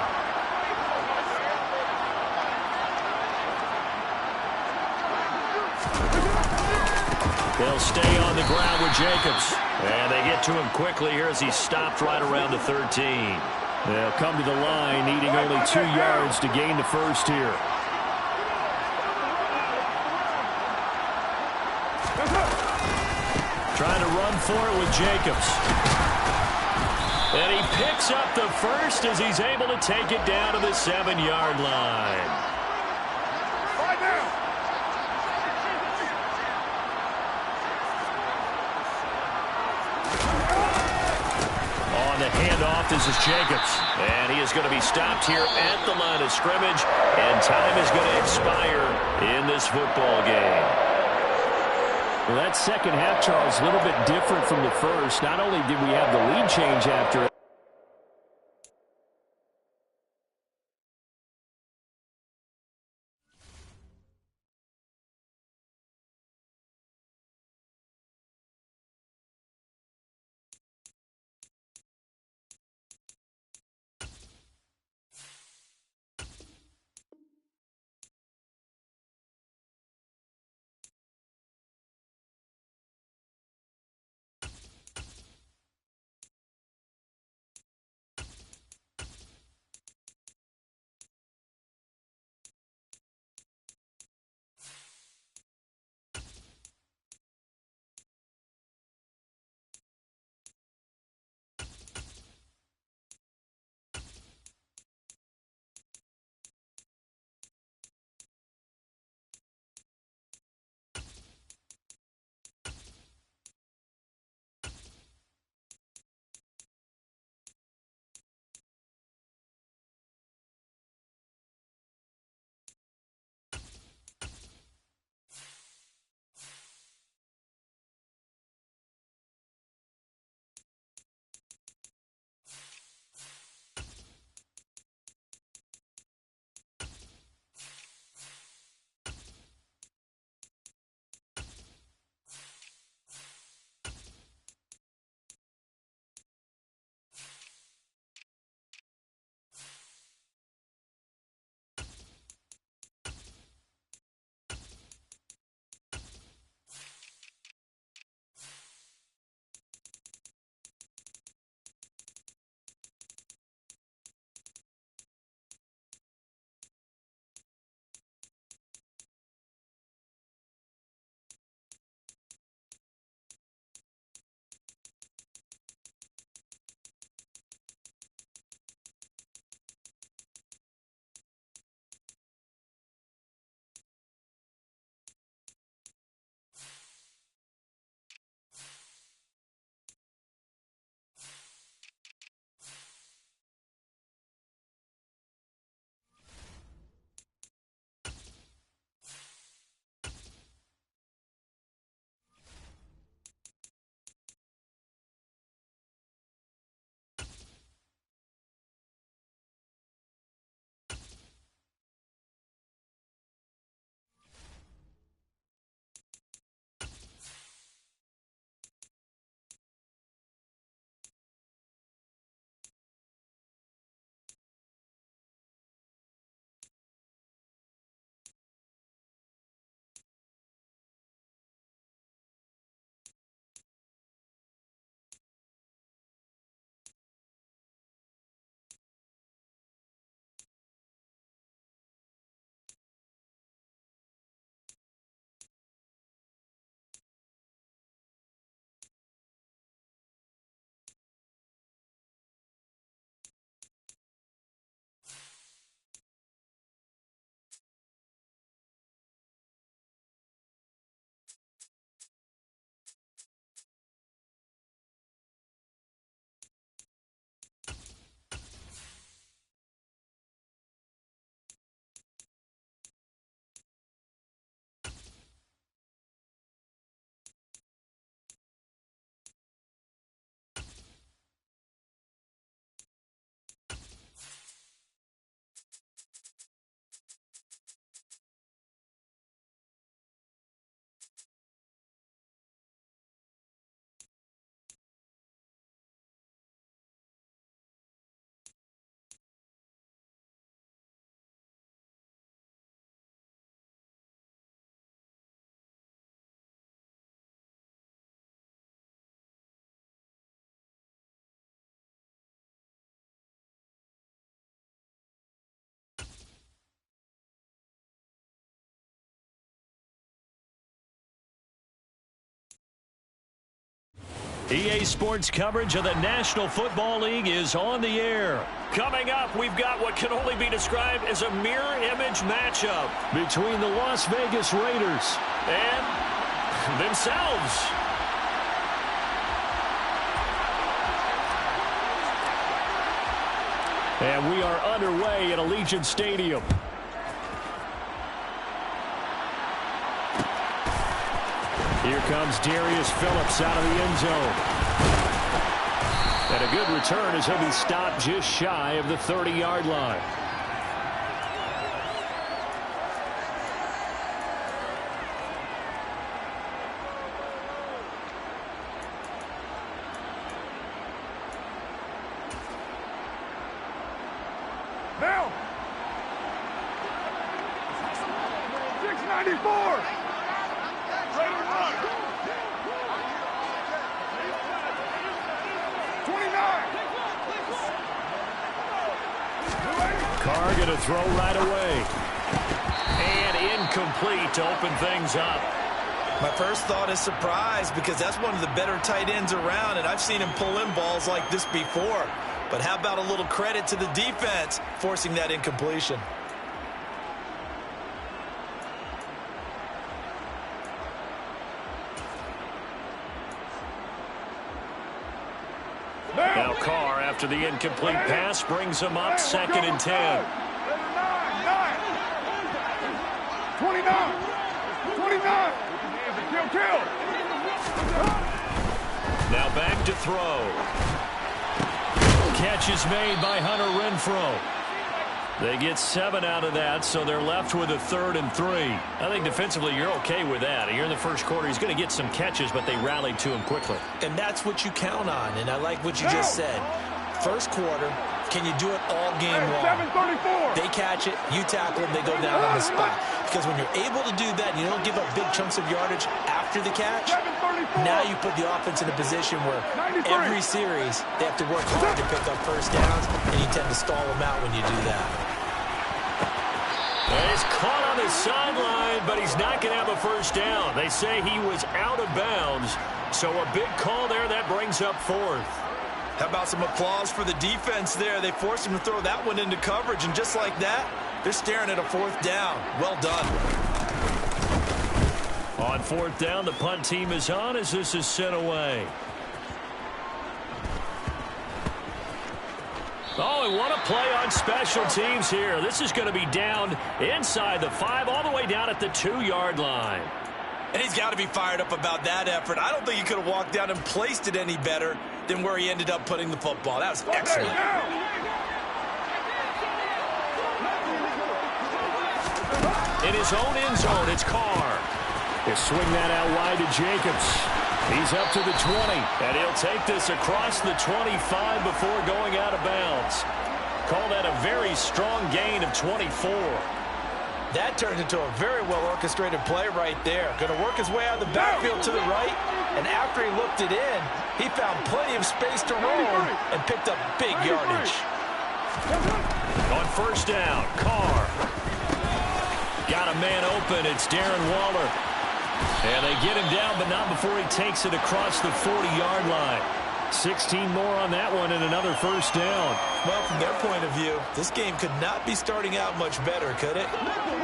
They'll stay on the ground with Jacobs. And they get to him quickly here as he stopped right around the 13. They'll come to the line, needing only 2 yards to gain the first here. Trying to run for it with Jacobs. And he picks up the first as he's able to take it down to the 7-yard line.
Right now.
On the handoff, this is Jacobs. And he is going to be stopped here at the line of scrimmage. And time is going to expire in this football game.
Well, that second half, Charles, a little bit different from the first. Not only did we have the lead change after it,
EA Sports coverage of the National Football League is on the air. Coming up, we've got what can only be described as a mirror image matchup between the Las Vegas Raiders and themselves. And we are underway at Allegiant Stadium. Here comes Darius Phillips out of the end zone. And a good return as he'll be stopped just shy of the 30-yard line.
Now. 694. Raider run. 29.
Carr going to throw right away. And incomplete to open things up.
My first thought is surprise because that's one of the better tight ends around, and I've seen him pull in balls like this before. But how about a little credit to the defense forcing that incompletion?
Now Carr, after the incomplete pass, brings him up 2nd and 10.
29. 29. Kill.
Now back to throw. Catch is made by Hunter Renfrow. They get 7 out of that, so they're left with a 3rd and 3. I think defensively you're okay with that. Here in the first quarter, he's going to get some catches, but they rallied to him quickly.
And that's what you count on, and I like what you just said. First quarter, can you do it all game long?
734.
They catch it, you tackle them, they go down on the spot. Because when you're able to do that and you don't give up big chunks of yardage after the catch, now you put the offense in a position where every series they have to work hard to pick up first downs, and you tend to stall them out when you do that.
And he's caught on the sideline, but he's not going to have a first down. They say he was out of bounds, so a big call there that brings up 4th.
How about some applause for the defense there? They forced him to throw that one into coverage, and just like that, they're staring at a 4th down. Well done.
On 4th down, the punt team is on as this is sent away. Oh, and what a play on special teams here. This is going to be down inside the 5, all the way down at the 2-yard line.
And he's got to be fired up about that effort. I don't think he could have walked down and placed it any better than where he ended up putting the football. That was excellent.
In his own end zone, it's Carr. He'll swing that out wide to Jacobs. He's up to the 20, and he'll take this across the 25 before going out of bounds. Call that a very strong gain of 24.
That turned into a very well-orchestrated play right there. Going to work his way out of the backfield to the right, and after he looked it in, he found plenty of space to roam and picked up big yardage.
On first down, Carr. Got a man open. It's Darren Waller. And they get him down, but not before he takes it across the 40-yard line. 16 more on that one and another first down.
Well, from their point of view, this game could not be starting out much better, could it?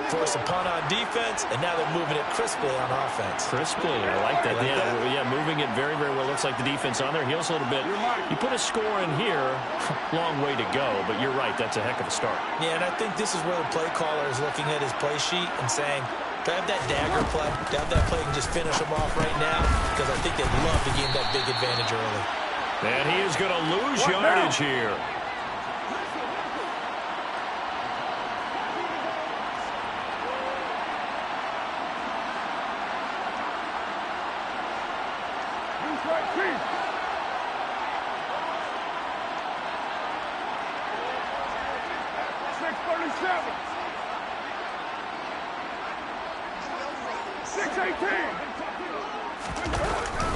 Force a punt on defense, and now they're moving it crisply on offense.
Crisply, I like that. Yeah, moving it very, very well. Looks like the defense on there heals a little bit. You put a score in here, long way to go, but you're right, that's a heck of a start.
Yeah, and I think this is where the play caller is looking at his play sheet and saying, do I have that dagger play? Do I have that play and just finish them off right now? Because I think they'd love to gain that big advantage early.
And he is going to lose yardage here.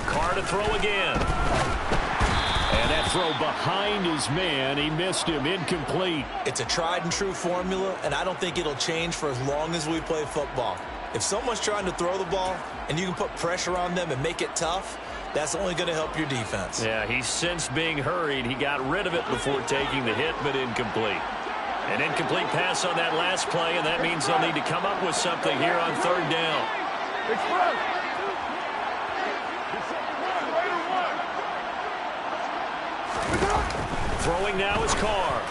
Carr to throw again. And that throw behind his man. He missed him. Incomplete.
It's a tried and true formula, and I don't think it'll change for as long as we play football. If someone's trying to throw the ball and you can put pressure on them and make it tough, That's only going to help your defense.
Yeah, he's since being hurried. He got rid of it before taking the hit, but incomplete. An incomplete pass on that last play, and that means they'll need to come up with something here on third down. Throwing now is Carr.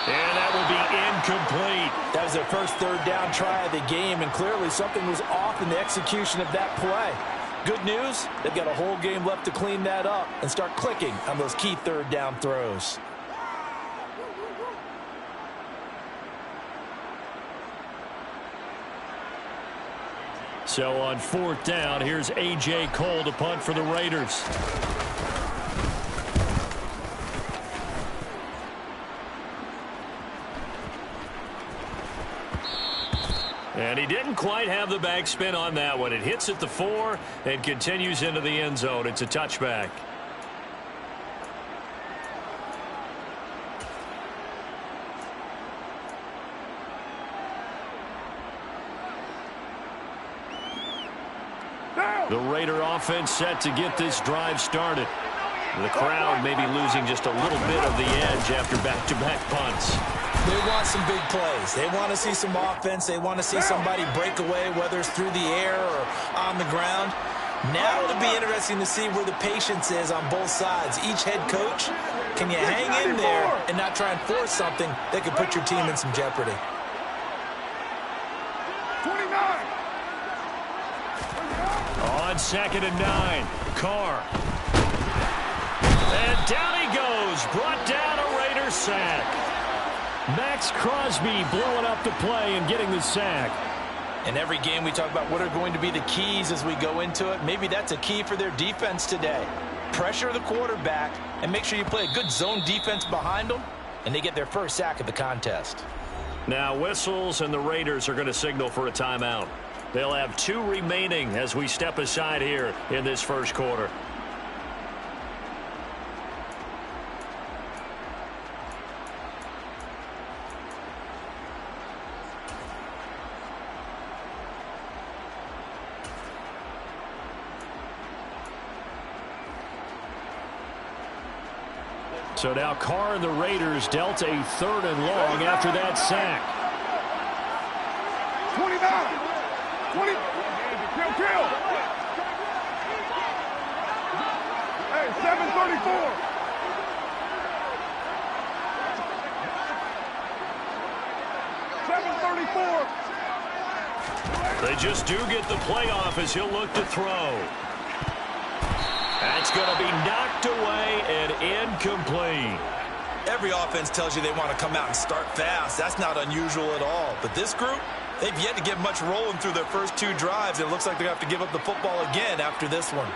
And that will be incomplete.
That was their first third down try of the game, and clearly something was off in the execution of that play. Good news, they've got a whole game left to clean that up and start clicking on those key third down throws.
So on fourth down, here's A.J. Cole to punt for the Raiders. And he didn't quite have the backspin on that one. It hits at the 4 and continues into the end zone. It's a touchback. The Raider offense set to get this drive started. The crowd may be losing just a little bit of the edge after back-to-back punts.
They want some big plays. They want to see some offense. They want to see somebody break away, whether it's through the air or on the ground. Now it'll be interesting to see where the patience is on both sides. Each head coach, can you hang in there and not try and force something that could put your team in some jeopardy?
29.
On 2nd and 9, Carr. And down he goes. Brought down a Raider sack. Max Crosby blowing up the play and getting the sack.
In every game we talk about what are going to be the keys as we go into it. Maybe that's a key for their defense today. Pressure the quarterback and make sure you play a good zone defense behind them, and they get their first sack of the contest.
Now whistles and the Raiders are going to signal for a timeout. They'll have 2 remaining as we step aside here in this first quarter. So now Carr and the Raiders dealt a 3rd and long after that sack.
29. 20. Kill. Hey, 734. 734.
They just do get the playoff as he'll look to throw. That's going to be knocked away and incomplete.
Every offense tells you they want to come out and start fast. That's not unusual at all. But this group, they've yet to get much rolling through their first 2 drives. It looks like they have to give up the football again after this one.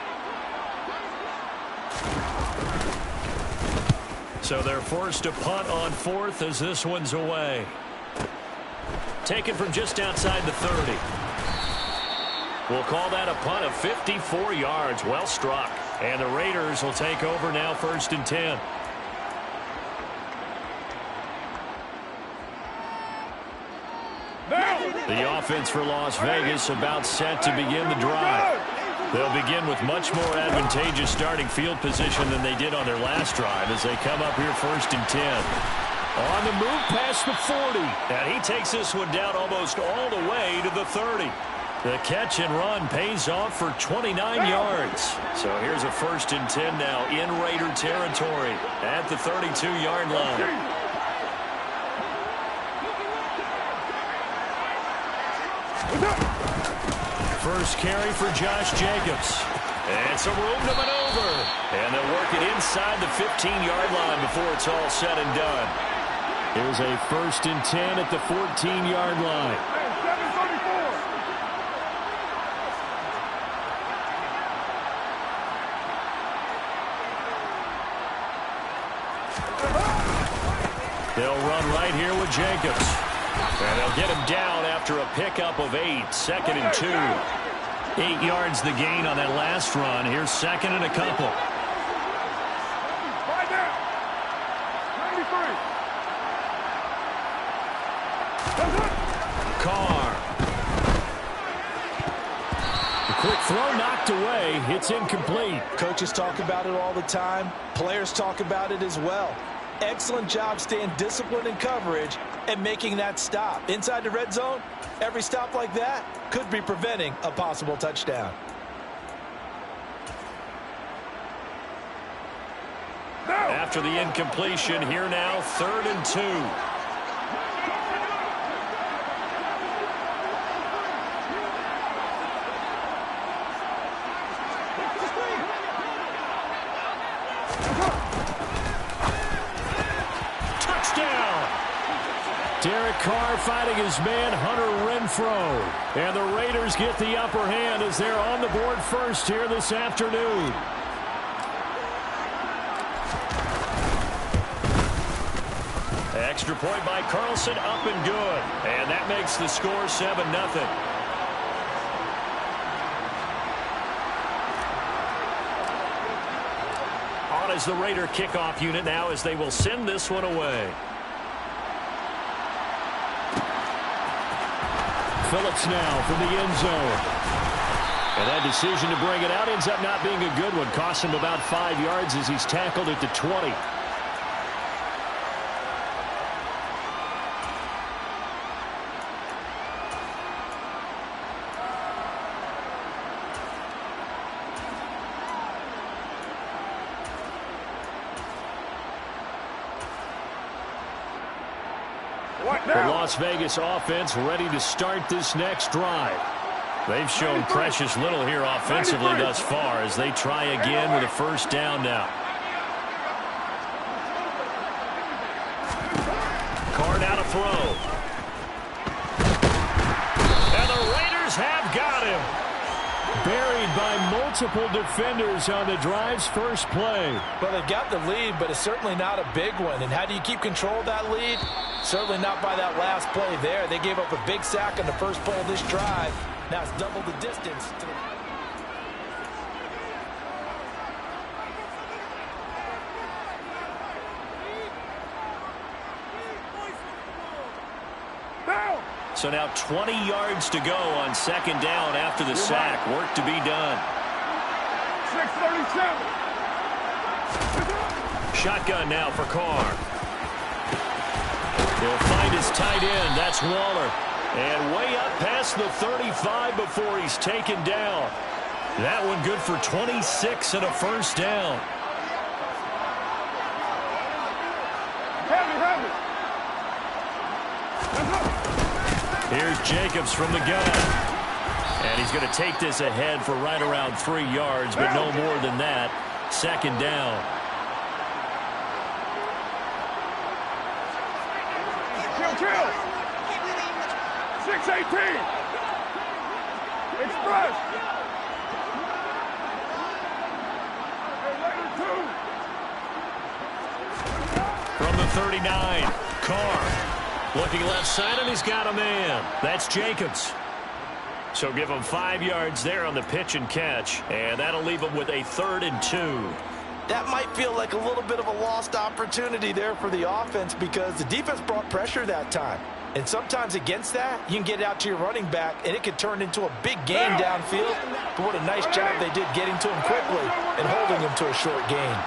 So they're forced to punt on 4th as this one's away. Taken from just outside the 30. We'll call that a punt of 54 yards. Well struck. And the Raiders will take over now 1st and 10. The offense for Las Vegas about set to begin the drive. They'll begin with much more advantageous starting field position than they did on their last drive as they come up here 1st and 10. On the move past the 40. And he takes this one down almost all the way to the 30. The catch and run pays off for 29 yards. So here's a 1st and 10 now in Raider territory at the 32-yard line. First carry for Josh Jacobs. And some room to maneuver. And they'll work it inside the 15-yard line before it's all said and done. Here's a 1st and 10 at the 14-yard line. They'll run right here with Jacobs. And they'll get him down after a pickup of 8. 2nd and 2. 8 yards the gain on that last run. Here's 2nd and a couple.
Right there. 93.
Carr. The Quick throw knocked away. It's incomplete.
Coaches talk about it all the time. Players talk about it as well. Excellent job staying disciplined in coverage and making that stop. Inside the red zone, every stop like that could be preventing a possible touchdown.
After the incompletion, here now, 3rd and 2.
Touchdown! Derek Carr fighting his man, Hunter Renfrow. And the Raiders get the upper hand as they're on the board first here this afternoon.
Extra point by Carlson, up and good. And that makes the score 7-0. On is the Raider kickoff unit now as they will send this one away.
Phillips now from the end zone. And that decision to bring it out ends up not being a good one. Cost him about 5 yards as he's tackled at the 20. The Las Vegas offense ready to start this next drive.
They've shown precious little here offensively thus far as they try again with a first down now. Carr now to throw. And the Raiders have got him.
Buried by multiple defenders on the drive's first play.
Well, they got the lead, but it's certainly not a big one. And how do you keep control of that lead? Certainly not by that last play there. They gave up a big sack on the first play of this drive. Now it's double the distance.
So now 20 yards to go on second down after the sack. Work to be done.
6:37.
Shotgun now for Carr. He'll find his tight end. That's Waller. And way up past the 35 before he's taken down. That one good for 26 and a first down. Here's Jacobs from the gun. And he's going to take this ahead for right around 3 yards, but no more than that. Second down.
Kill. 6:18. Express.
From the 39, Carr. Looking left side, and he's got a man. That's Jacobs. So give him 5 yards there on the pitch and catch, and that'll leave him with a 3rd and 2.
That might feel like a little bit of a lost opportunity there for the offense because the defense brought pressure that time. And sometimes against that, you can get it out to your running back, and it could turn into a big game downfield. But what a nice job they did getting to him quickly and holding him to a short gain.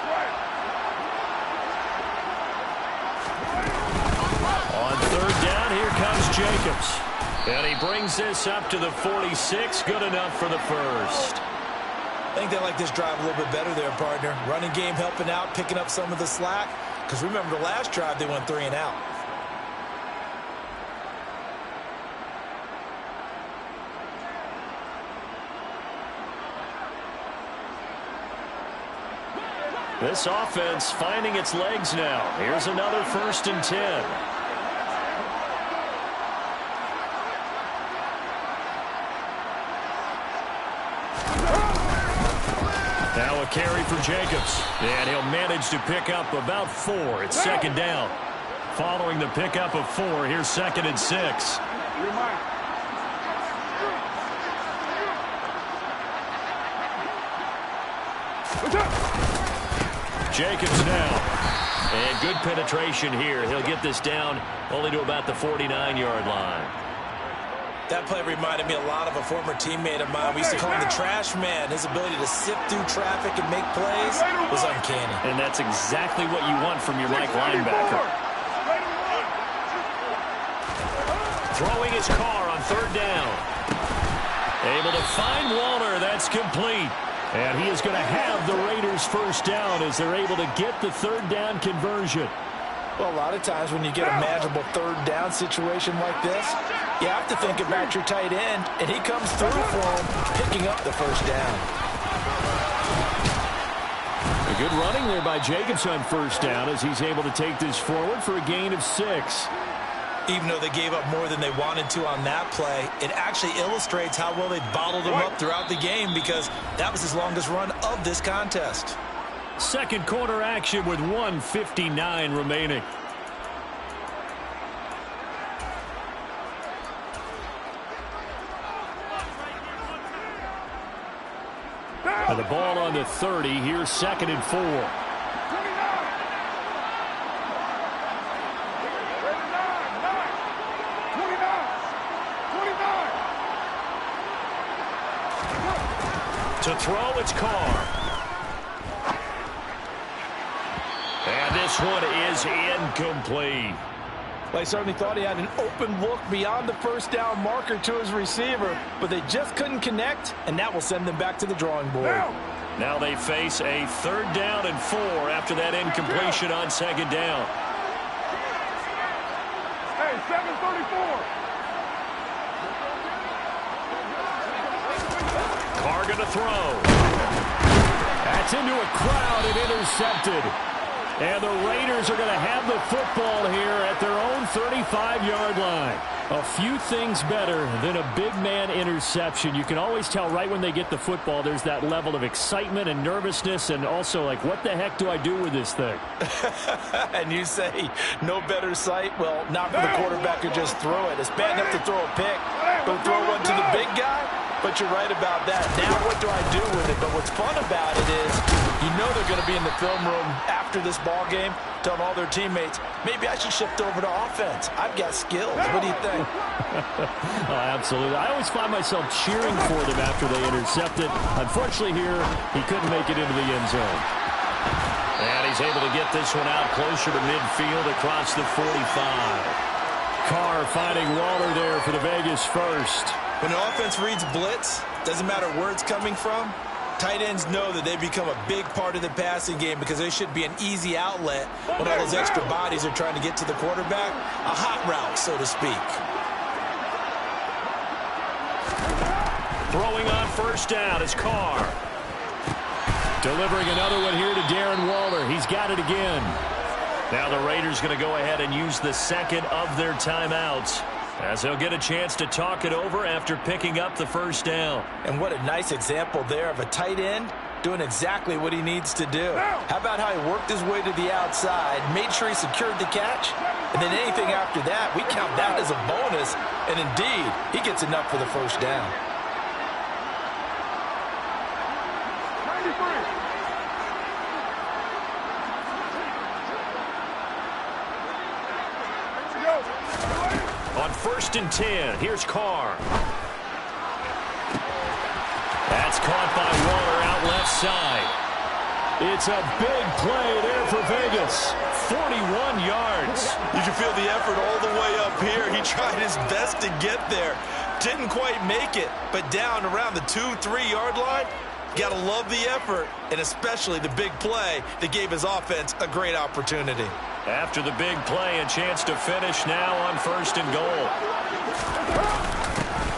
On 3rd down, here comes Jacobs. And he brings this up to the 46. Good enough for the first.
I think they like this drive a little bit better there, partner. Running game helping out, picking up some of the slack. Because remember the last drive, they went 3 and out.
This offense finding its legs now. Here's another 1st and 10. Now a carry for Jacobs. And he'll manage to pick up about 4. It's second down. Following the pickup of 4, here's 2nd and 6. Jacobs now. And good penetration here. He'll get this down only to about the 49-yard line.
That play reminded me a lot of a former teammate of mine. We used to call him the trash man. His ability to sift through traffic and make plays was uncanny.
And that's exactly what you want from your Mike linebacker. Throwing his car on third down. Able to find Waller. That's complete. And he is going to have the Raiders first down as they're able to get the third down conversion.
Well, a lot of times when you get a manageable third down situation like this, you have to think about your tight end, and he comes through for him, picking up the first down.
A good running there by Jacobs on first down as he's able to take this forward for a gain of 6.
Even though they gave up more than they wanted to on that play, it actually illustrates how well they bottled him up throughout the game because that was his longest run of this contest.
Second quarter action with 1:59 remaining. And the ball on the 30. Here's 2nd and 4.
29.
To throw, it's Carr. And this one is incomplete.
Well, I certainly thought he had an open look beyond the first down marker to his receiver, but they just couldn't connect, and that will send them back to the drawing board.
Now they face a 3rd down and 4 after that incompletion on 2nd down.
Hey, 7:34.
Carr going to throw. That's into a crowd and intercepted. And the Raiders are going to have the football here at their own 35-yard line. A few things better than a big man interception. You can always tell right when they get the football, there's that level of excitement and nervousness and also like, what the heck do I do with this thing?
And you say, no better sight? Well, not for the quarterback who just throw it. It's bad enough to throw a pick. Don't throw one to the big guy. But you're right about that. Now what do I do with it? But what's fun about it is you know they're going to be in the film room after this ball game telling all their teammates, maybe I should shift over to offense. I've got skills. What do you think?
Absolutely. I always find myself cheering for them after they intercept it. Unfortunately here, he couldn't make it into the end zone. And he's able to get this one out closer to midfield across the 45. Carr finding Waller there for the Vegas first.
When an offense reads blitz, doesn't matter where it's coming from, tight ends know that they become a big part of the passing game because they should be an easy outlet when all those extra bodies are trying to get to the quarterback. A hot route, so to speak.
Throwing on first down is Carr. Delivering another one here to Darren Waller. He's got it again. Now the Raiders going to go ahead and use the second of their timeouts, as they'll get a chance to talk it over after picking up the first down.
And what a nice example there of a tight end doing exactly what he needs to do. How about how he worked his way to the outside, made sure he secured the catch, and then anything after that, we count that as a bonus. And indeed, he gets enough for the first down.
93.
On 1st and 10, here's Carr. That's caught by Waller out left side. It's a big play there for Vegas. 41 yards.
You can feel the effort all the way up here. He tried his best to get there. Didn't quite make it, but down around the 2-3 yard line, got to love the effort, and especially the big play that gave his offense a great opportunity.
After the big play, a chance to finish now on 1st and goal.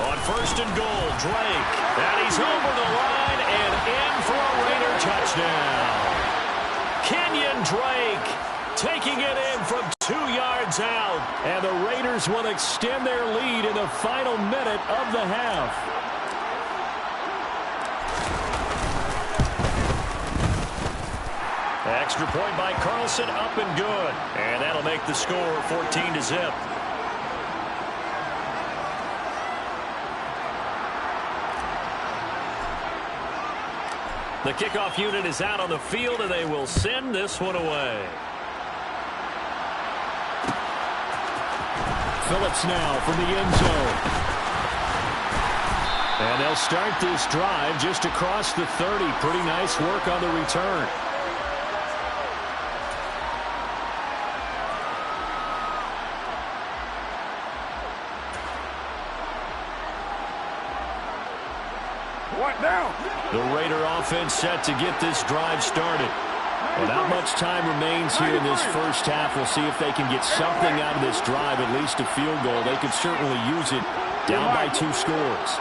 On 1st and goal, Drake. And he's over the line and in for a Raider touchdown. Kenyon Drake taking it in from 2 yards out. And the Raiders will extend their lead in the final minute of the half. Extra point by Carlson, up and good. And that'll make the score 14-0. The kickoff unit is out on the field, and they will send this one away. Phillips now from the end zone. And they'll start this drive just across the 30. Pretty nice work on the return.
What now?
The Raider offense set to get this drive started. Well, not much time remains here in this first half. We'll see if they can get something out of this drive, at least a field goal. They could certainly use it down by 2 scores.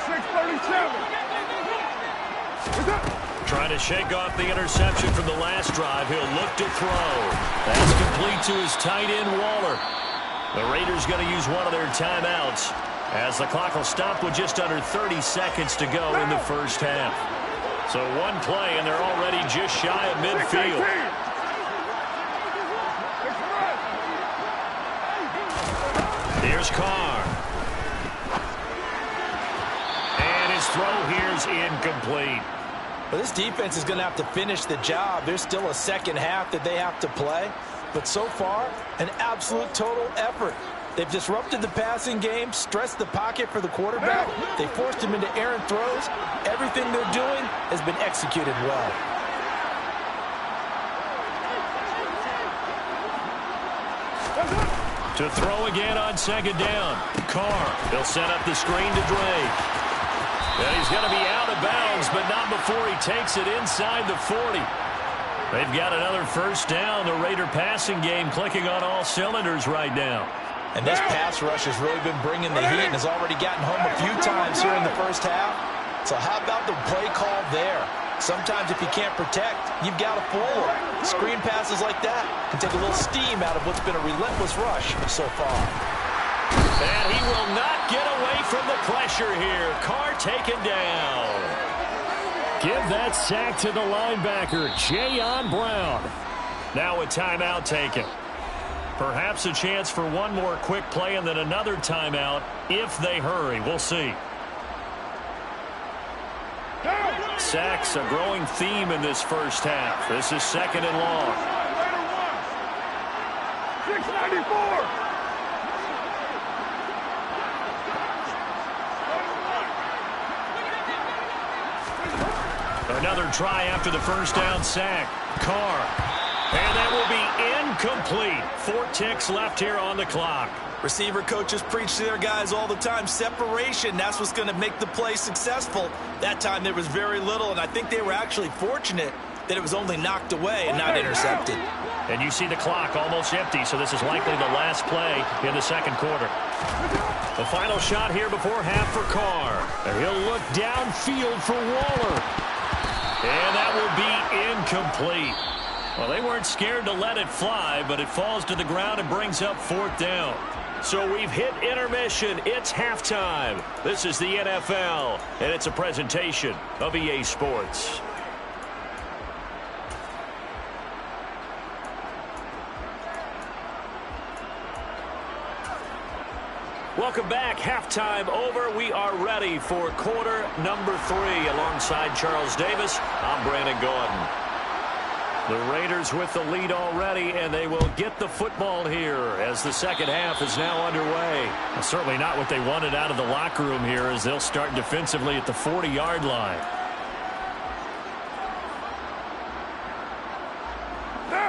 6:37.
Trying to shake off the interception from the last drive. He'll look to throw. That's complete to his tight end, Waller. The Raiders going to use one of their timeouts as the clock will stop with just under 30 seconds to go in the first half. So one play, and they're already just shy of midfield. Here's Carr. And his throw here is incomplete.
Well, this defense is going to have to finish the job. There's still a second half that they have to play. But so far, an absolute total effort. They've disrupted the passing game, stressed the pocket for the quarterback. They forced him into errant throws. Everything they're doing has been executed well.
To throw again on second down. Carr. He'll set up the screen to Drake. And he's going to be out of bounds, but not before he takes it inside the 40. They've got another first down. The Raider passing game clicking on all cylinders right now.
And this pass rush has really been bringing the heat and has already gotten home a few times here in the first half. So how about the play call there? Sometimes if you can't protect, you've got to fool them. Screen passes like that can take a little steam out of what's been a relentless rush so far.
And he will not get away from the pressure here. Carr taken down. Give that sack to the linebacker, Jayon Brown. Now a timeout taken. Perhaps a chance for one more quick play and then another timeout if they hurry. We'll see. Sacks, a growing theme in this first half. This is second and long.
694.
Another try after the first down sack. Carr. And that will be incomplete. 4 ticks left here on the clock.
Receiver coaches preach to their guys all the time. Separation, that's what's going to make the play successful. That time there was very little, and I think they were actually fortunate that it was only knocked away and not intercepted.
And you see the clock almost empty, so this is likely the last play in the second quarter. The final shot here before half for Carr. And he'll look downfield for Waller. And that will be incomplete. Well, they weren't scared to let it fly, but it falls to the ground and brings up 4th down. So we've hit intermission. It's halftime. This is the NFL, and it's a presentation of EA Sports. Welcome back. Halftime over. We are ready for quarter number 3. Alongside Charles Davis, I'm Brandon Gordon. The Raiders with the lead already, and they will get the football here as the second half is now underway. Well, certainly not what they wanted out of the locker room here as they'll start defensively at the 40-yard line.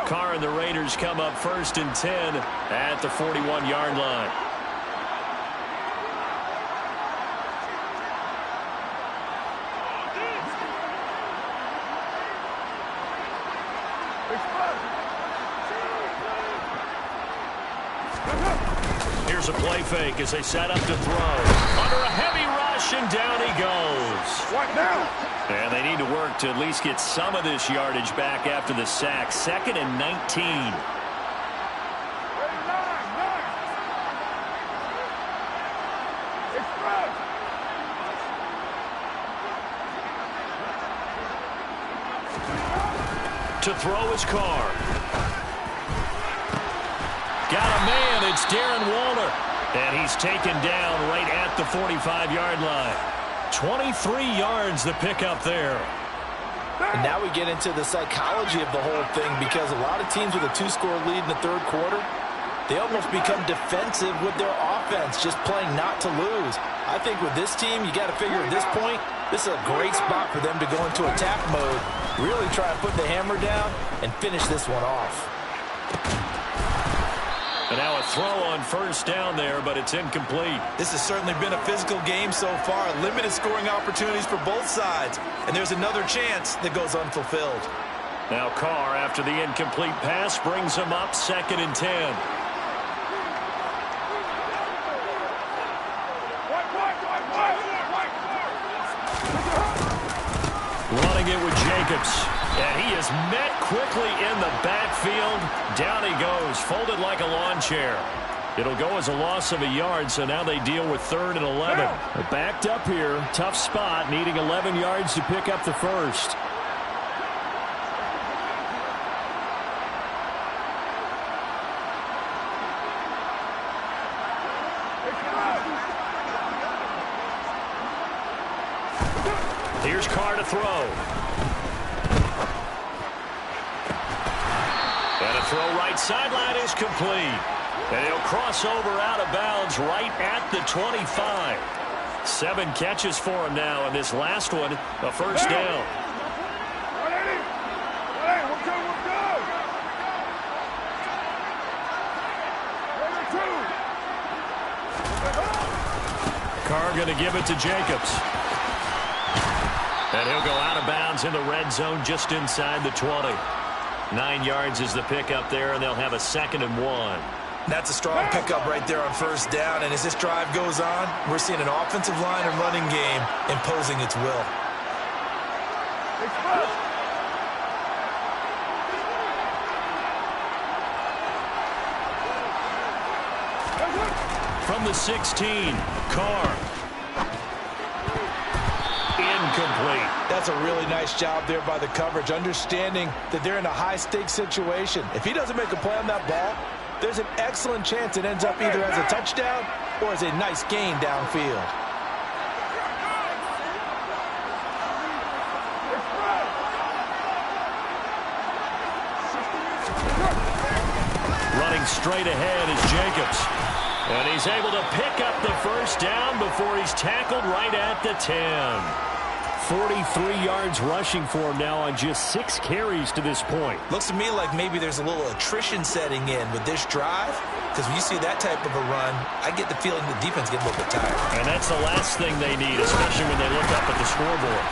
Carr and the Raiders come up 1st and 10 at the 41-yard line. Here's a play fake as they set up to throw. Under a heavy rush, and down he goes.
What now?
And they need to work to at least get some of this yardage back after the sack. 2nd and 19. To throw his Carr. Got a man. It's Darren Waller. And he's taken down right at the 45-yard line. 23 yards the pickup there.
And now we get into the psychology of the whole thing because a lot of teams with a 2-score lead in the third quarter They almost become defensive with their offense, just playing not to lose. I think with this team, you got to figure at this point, this is a great spot for them to go into attack mode, really try and put the hammer down and finish this one off.
And now a throw on first down there, but it's incomplete.
This has certainly been a physical game so far. Limited scoring opportunities for both sides. And there's another chance that goes unfulfilled.
Now Carr, after the incomplete pass, brings him up 2nd and 10. Running it with Jacobs. And he is met quickly in the backfield. Down he goes, folded like a lawn chair. It'll go as a loss of a yard, so now they deal with 3rd and 11. They're backed up here. Tough spot, needing 11 yards to pick up the first. Here's Carr to throw. And a throw right sideline is complete. And he'll cross over out of bounds right at the 25. 7 catches for him now, and this last one, a first down. Carr going to give it to Jacobs. And he'll go out of bounds in the red zone just inside the 20. 9 yards is the pickup there, and they'll have a 2nd and 1.
That's a strong pickup right there on first down. And as this drive goes on, we're seeing an offensive line and running game imposing its will.
From the 16, Carr. Incomplete.
That's a really nice job there by the coverage, understanding that they're in a high-stakes situation. If he doesn't make a play on that ball, there's an excellent chance it ends up either as a touchdown or as a nice gain downfield.
Running straight ahead is Jacobs. And he's able to pick up the first down before he's tackled right at the 10. 43 yards rushing for him now on just 6 carries to this point.
Looks to me like maybe there's a little attrition setting in with this drive, because when you see that type of a run, I get the feeling the defense gets a little bit tired.
And that's the last thing they need, especially when they look up at the scoreboard.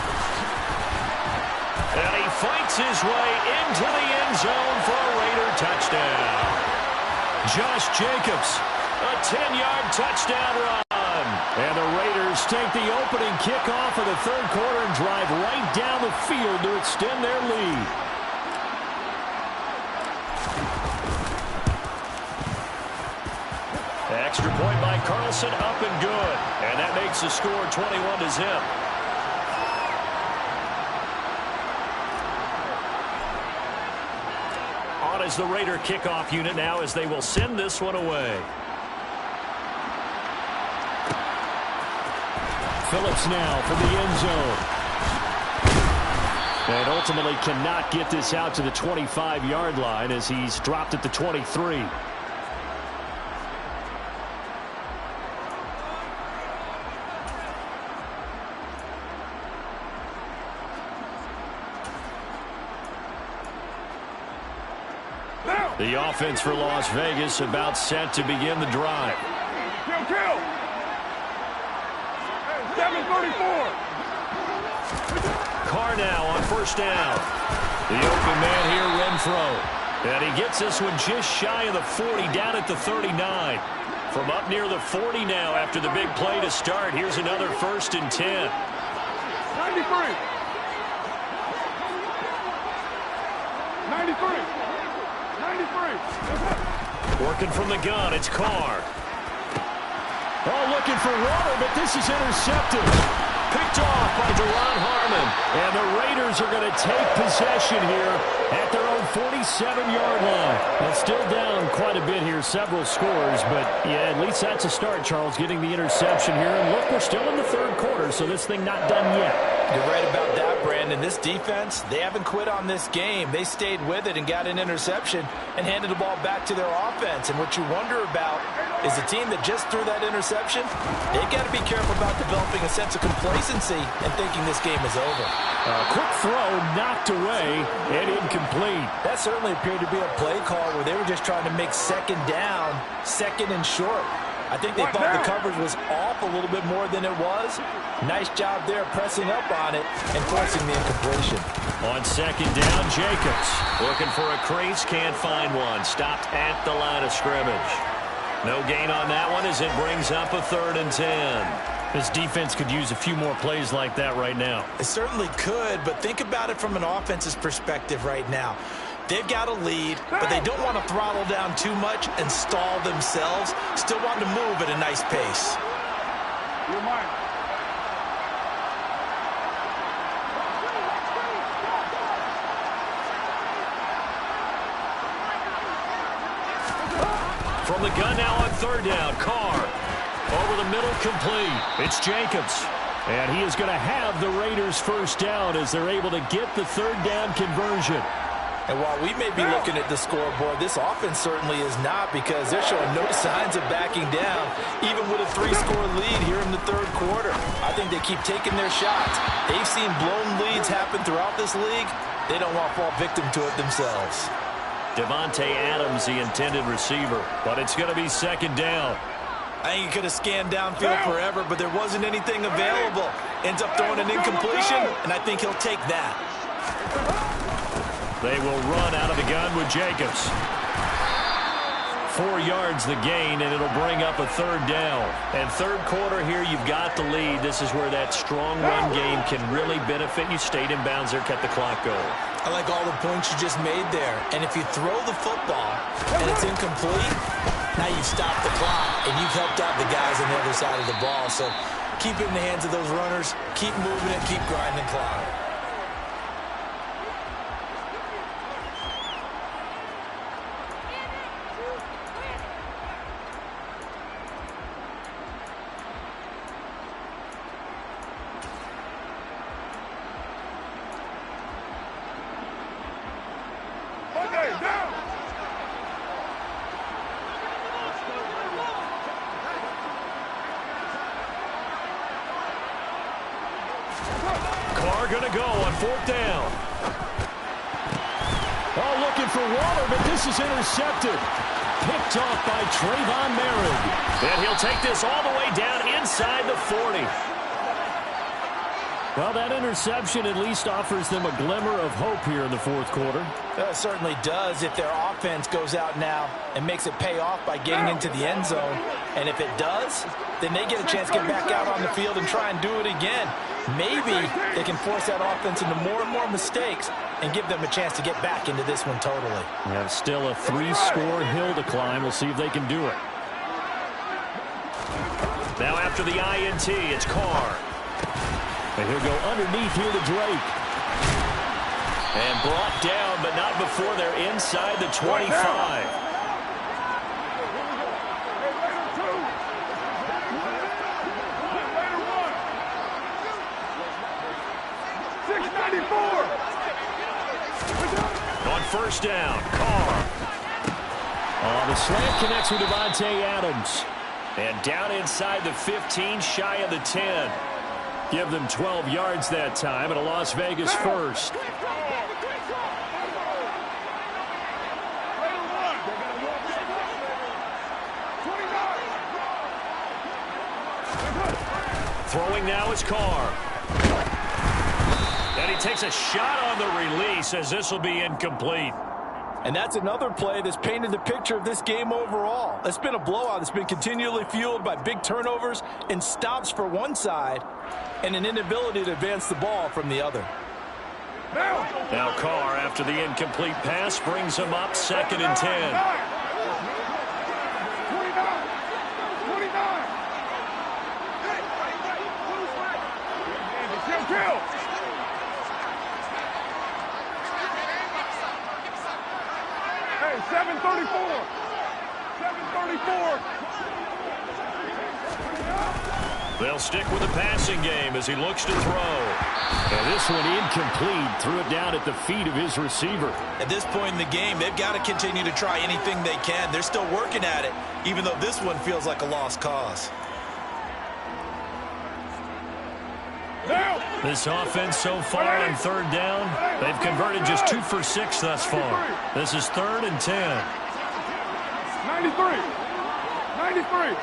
And he fights his way into the end zone for a Raider touchdown. Josh Jacobs, a 10-yard touchdown run. And the Raiders take the opening kickoff of the 3rd quarter and drive right down the field to extend their lead. Extra point by Carlson, up and good. And that makes the score 21-0. On is the Raider kickoff unit now as they will send this one away. Phillips now from the end zone. And ultimately cannot get this out to the 25-yard line as he's dropped at the 23. The offense for Las Vegas about set to begin the drive.
Kill. 7:34.
Carr now on first down. The open man here, Renfro. And he gets this one just shy of the 40, down at the 39. From up near the 40 now after the big play to start. Here's another 1st and 10.
93. 93. 93.
Working from the gun, it's Carr. Oh, looking for water, but this is intercepted. Picked off by Deron Harmon. And the Raiders are going to take possession here at their own 47-yard line. Now, still down quite a bit here, several scores, but yeah, at least that's a start, Charles, getting the interception here. And look, we're still in the 3rd quarter, so this thing not done yet.
You're right about that, Brandon. This defense, they haven't quit on this game. They stayed with it and got an interception and handed the ball back to their offense. And what you wonder about is a team that just threw that interception, they've got to be careful about developing a sense of complacency and thinking this game is over.
A quick throw knocked away and incomplete.
That certainly appeared to be a play call where they were just trying to make second down, second and short. I think they thought the coverage was off a little bit more than it was. Nice job there pressing up on it and forcing the incompletion.
On second down, Jacobs looking for a crease, can't find one. Stopped at the line of scrimmage. No gain on that one as it brings up a 3rd and 10. This defense could use a few more plays like that right now.
It certainly could, but think about it from an offense's perspective right now. They've got a lead, but they don't want to throttle down too much and stall themselves. Still want to move at a nice pace.
You're mine.
From the gun now on 3rd down, Carr. Over the middle, complete. It's Jacobs. And he is going to have the Raiders' first down as they're able to get the 3rd down conversion.
And while we may be looking at the scoreboard, this offense certainly is not, because they're showing no signs of backing down, even with a 3-score lead here in the 3rd quarter. I think they keep taking their shots. They've seen blown leads happen throughout this league. They don't want to fall victim to it themselves.
Devontae Adams, the intended receiver, but it's going to be 2nd down.
I think he could have scanned downfield forever, but there wasn't anything available. Ends up throwing an incompletion, and I think he'll take that.
They will run out of the gun with Jacobs. 4 yards the gain, and it'll bring up a 3rd down. And 3rd quarter here, you've got the lead. This is where that strong run game can really benefit you. Stayed in bounds there, kept the clock going.
I like all the points you just made there. And if you throw the football and it's incomplete, now you've stopped the clock, and you've helped out the guys on the other side of the ball. So keep it in the hands of those runners. Keep moving it. Keep grinding the clock.
Going to go on 4th down. Oh, looking for Waller, but this is intercepted. Picked off by Trayvon Merritt. And he'll take this all the way down inside the 40. Well, that interception at least offers them a glimmer of hope here in the 4th quarter.
It certainly does if their offense goes out now and makes it pay off by getting into the end zone. And if it does, then they get a chance to get back out on the field and try and do it again. Maybe they can force that offense into more and more mistakes and give them a chance to get back into this one totally.
Yeah, still a 3-score hill to climb. We'll see if they can do it. Now after the INT, it's Carr. And he'll go underneath here to Drake. And brought down, but not before they're inside the 25. On 1st down, Carr. The slant connects with Devontae Adams. And down inside the 15, shy of the 10. Give them 12 yards that time, and a Las Vegas first. Throwing now is Carr. And he takes a shot on the release as this will be incomplete.
And that's another play that's painted the picture of this game overall. It's been a blowout. It's been continually fueled by big turnovers and stops for one side and an inability to advance the ball from the other.
Now Carr, after the incomplete pass, brings him up 2nd and 10.
Hey, 7:34. 7:34.
They'll stick with the passing game as he looks to throw.
And this one incomplete. Threw it down at the feet of his receiver.
At this point in the game, they've got to continue to try anything they can. They're still working at it, even though this one feels like a lost cause.
This offense so far on third down, they've converted just 2 for 6 thus far. This is 3rd and 10.
93. 93.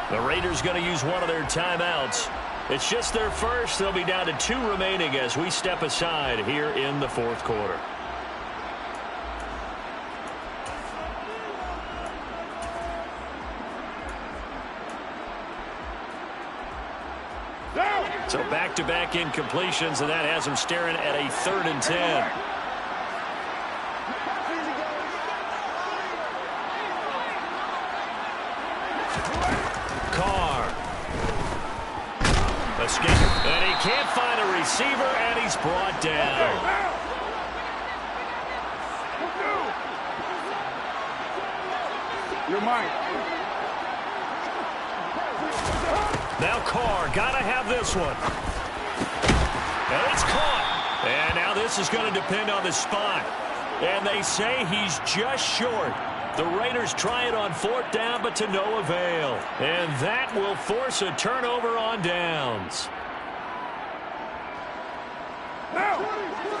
The Raiders going to use one of their timeouts. It's just their first. They'll be down to 2 remaining as we step aside here in the 4th quarter. So back-to-back incompletions, and that has them staring at a 3rd and 10. Carr. Escape. And he can't find a receiver, and he's brought down.
You're mine.
Now Carr, gotta have this one. And it's caught. And now this is going to depend on the spot. And they say he's just short. The Raiders try it on 4th down, but to no avail. And that will force a turnover on downs.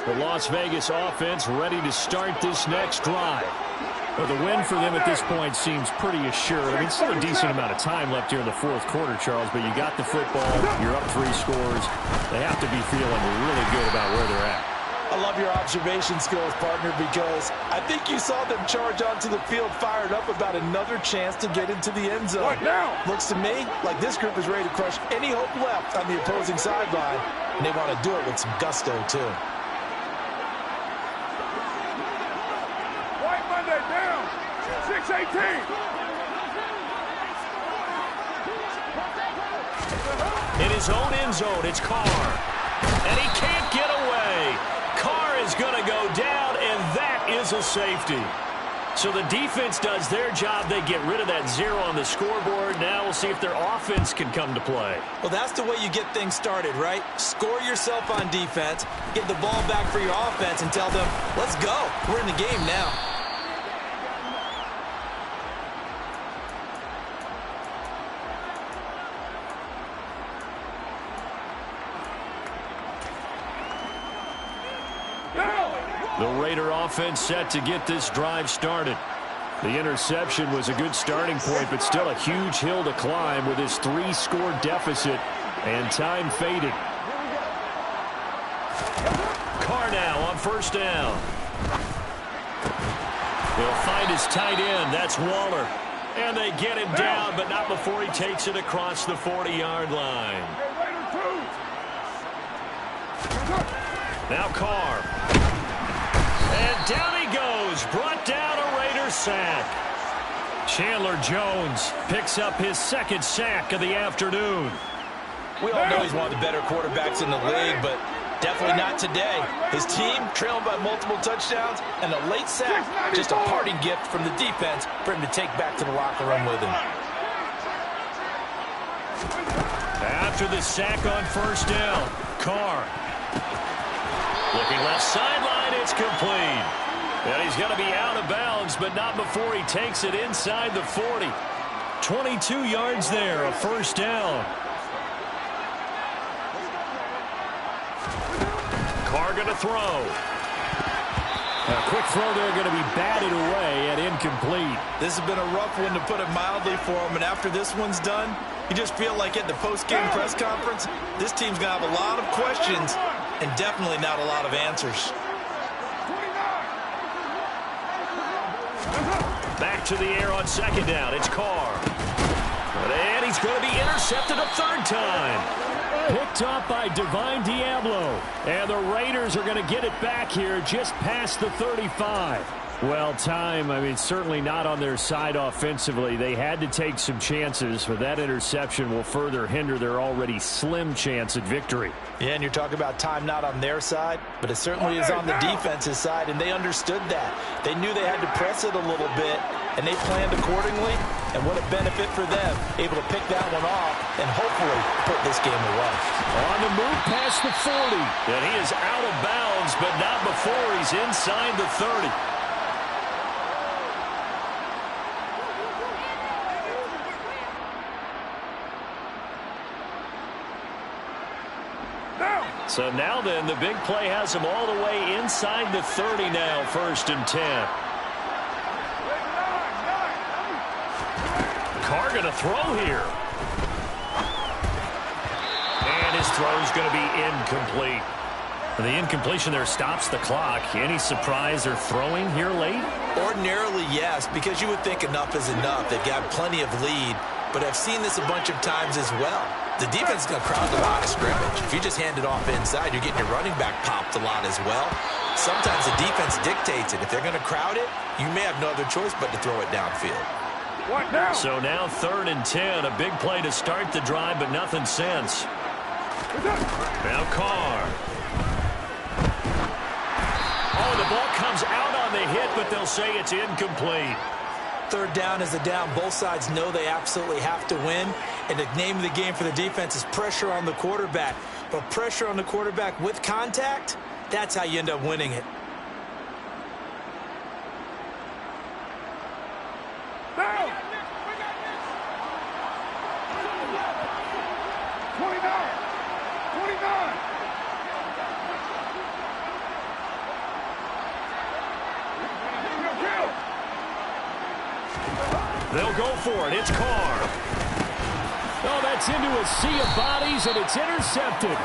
The Las Vegas offense ready to start this next drive. Well, the win for them at this point seems pretty assured. I mean, still a decent amount of time left here in the 4th quarter, Charles, but you got the football, you're up 3 scores. They have to be feeling really good about where they're at.
I love your observation skills, partner, because I think you saw them charge onto the field fired up about another chance to get into the end zone.
What now?
Looks to me like this group is ready to crush any hope left on the opposing sideline, and they want to do it with some gusto, too.
White Monday down. 6-18.
In his own end zone, it's Carr. And he can't get away. Carr is going to go down, and that is a safety. So the defense does their job. They get rid of that 0 on the scoreboard. Now we'll see if their offense can come to play.
Well, that's the way you get things started, right? Score yourself on defense, get the ball back for your offense, and tell them, let's go. We're in the game now.
The Raider offense set to get this drive started. The interception was a good starting point, but still a huge hill to climb with his 3-score deficit, and time faded. Carr now on 1st down. He'll find his tight end. That's Waller. And they get him down, but not before he takes it across the 40-yard line. Now Carr. And down he goes. Brought down a Raider sack. Chandler Jones picks up his 2nd sack of the afternoon.
We all know he's one of the better quarterbacks in the league, but definitely not today. His team trailing by multiple touchdowns, and a late sack, just a parting gift from the defense for him to take back to the locker room with him.
After the sack on 1st down, Carr. Looking left sideline, it's complete. And he's going to be out of bounds, but not before he takes it inside the 40. 22 yards there, a 1st down. Carr going to throw. A quick throw there going to be batted away and incomplete.
This has been a rough one, to put it mildly, for him. And after this one's done, you just feel like at the post-game press conference, this team's going to have a lot of questions and definitely not a lot of answers.
Back to the air on 2nd down. It's Carr. And he's going to be intercepted a 3rd time. Picked up by Divine Diablo. And the Raiders are going to get it back here just past the 35. Well, time, I mean, certainly not on their side offensively. They had to take some chances, but that interception will further hinder their already slim chance at victory.
Yeah, and you're talking about time not on their side, but it certainly is on the defense's side, and they understood that. They knew they had to press it a little bit, and they planned accordingly, and what a benefit for them, able to pick that one off and hopefully put this game away.
On the move past the 40. And he is out of bounds, but not before he's inside the 30. So now then, the big play has him all the way inside the 30 now, 1st and 10. Carr going to throw here. And his throw is going to be incomplete. The incompletion there stops the clock. Any surprise they're throwing here late?
Ordinarily, yes, because you would think enough is enough. They've got plenty of lead, but I've seen this a bunch of times as well. The defense is going to crowd the line of scrimmage. If you just hand it off inside, you're getting your running back popped a lot as well. Sometimes the defense dictates it. If they're going to crowd it, you may have no other choice but to throw it downfield.
What now?
So now 3rd and 10, a big play to start the drive, but nothing since. Now Carr. Oh, the ball comes out on the hit, but they'll say it's incomplete.
3rd down is a down. Both sides know they absolutely have to win. And the name of the game for the defense is pressure on the quarterback. But pressure on the quarterback with contact, that's how you end up winning it.
Down. 29. 29.
They'll go for it. It's Carr. Oh, that's into a sea of bodies, and it's intercepted.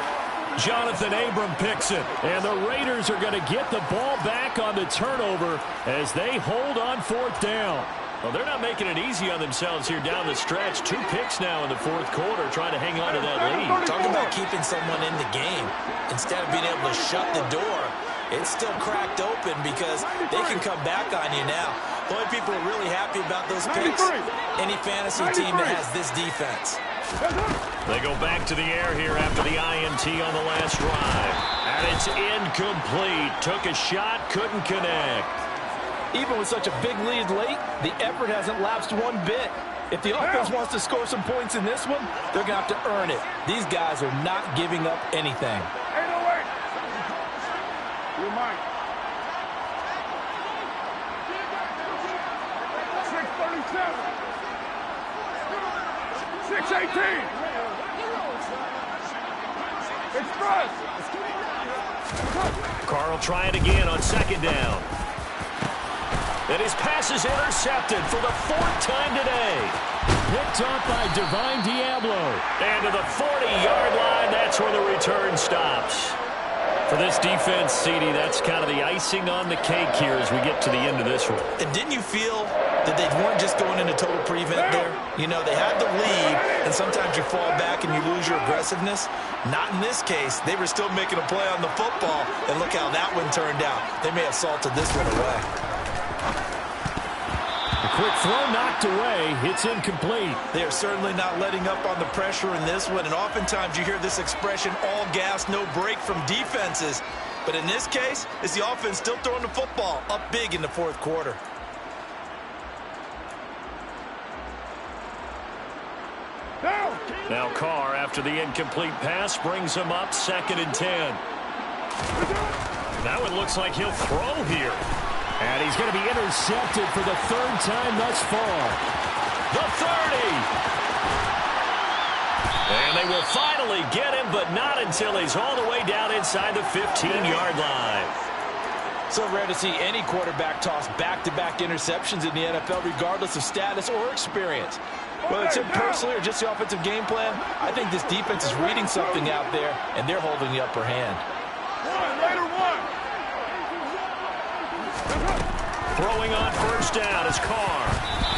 Jonathan Abram picks it. And the Raiders are going to get the ball back on the turnover as they hold on 4th down. Well, they're not making it easy on themselves here down the stretch. 2 picks now in the 4th quarter trying to hang on to that lead.
Talk about keeping someone in the game. Instead of being able to shut the door, it's still cracked open because they can come back on you now. The only people who are really happy about those picks, any fantasy team that has this defense.
They go back to the air here after the INT on the last drive. And it's incomplete. Took a shot, couldn't connect.
Even with such a big lead late, the effort hasn't lapsed one bit. If the offense wants to score some points in this one, they're going to have to earn it. These guys are not giving up anything.
808. You might. 637. 618. Express.
Carr will try it again on 2nd down. And his pass is intercepted for the 4th time today. Picked off by Divine Diablo. And to the 40-yard line, that's where the return stops. For this defense, CD, that's kind of the icing on the cake here as we get to the end of this one.
And didn't you feel that they weren't just going into total prevent there? You know, they had the lead, and sometimes you fall back and you lose your aggressiveness. Not in this case. They were still making a play on the football, and look how that one turned out. They may have salted this one away.
A quick throw knocked away. It's incomplete.
They are certainly not letting up on the pressure in this one, and oftentimes you hear this expression, all gas, no break from defenses. But in this case, it's the offense still throwing the football up big in the 4th quarter.
Now Carr, after the incomplete pass, brings him up 2nd and 10. Now it looks like he'll throw here. And he's going to be intercepted for the 3rd time thus far. The 30. And they will finally get him, but not until he's all the way down inside the 15-yard line.
So rare to see any quarterback toss back-to-back interceptions in the NFL, regardless of status or experience. Whether it's him personally or just the offensive game plan, I think this defense is reading something out there, and they're holding the upper hand.
Throwing on 1st down is Carr.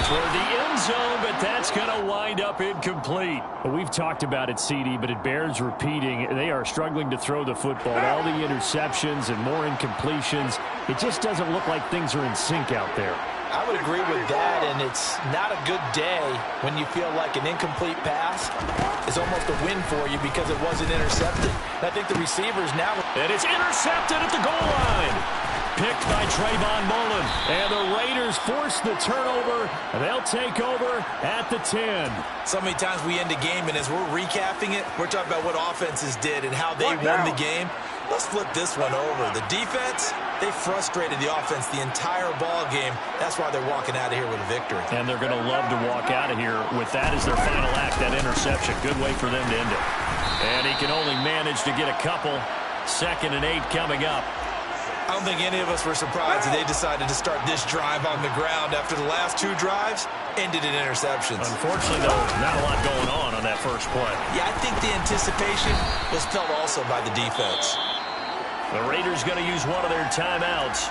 Toward the end zone, but that's going to wind up incomplete. Well, we've talked about it, CD, but it bears repeating. They are struggling to throw the football. All the interceptions and more incompletions. It just doesn't look like things are in sync out there.
I would agree with that, and it's not a good day when you feel like an incomplete pass is almost a win for you because it wasn't intercepted. I think the receivers now...
And it's intercepted at the goal line. picked by Trayvon Mullen. And the Raiders force the turnover, and they'll take over at the 10.
So many times we end a game, and as we're recapping it, we're talking about what offenses did and how they won the game. Let's flip this one over. The defense, they frustrated the offense the entire ball game. That's why they're walking out of here with a victory.
And they're going to love to walk out of here with that as their final act, that interception. Good way for them to end it. And he can only manage to get a couple. 2nd and 8 coming up.
I don't think any of us were surprised that they decided to start this drive on the ground after the last 2 drives ended in interceptions.
Unfortunately, though, not a lot going on that first play.
Yeah, I think the anticipation was felt also by the defense.
The Raiders going to use one of their timeouts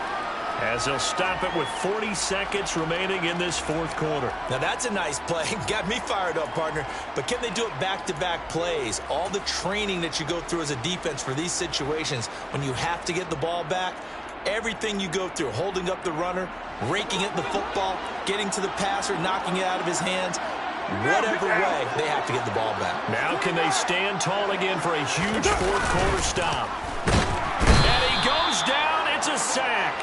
as they'll stop it with 40 seconds remaining in this 4th quarter.
Now, that's a nice play. Got me fired up, partner. But can they do it back-to-back plays? All the training that you go through as a defense for these situations, when you have to get the ball back, everything you go through, holding up the runner, raking at the football, getting to the passer, knocking it out of his hands, whatever way, they have to get the ball back.
Now can they stand tall again for a huge 4th quarter stop? And he goes down. It's a sack.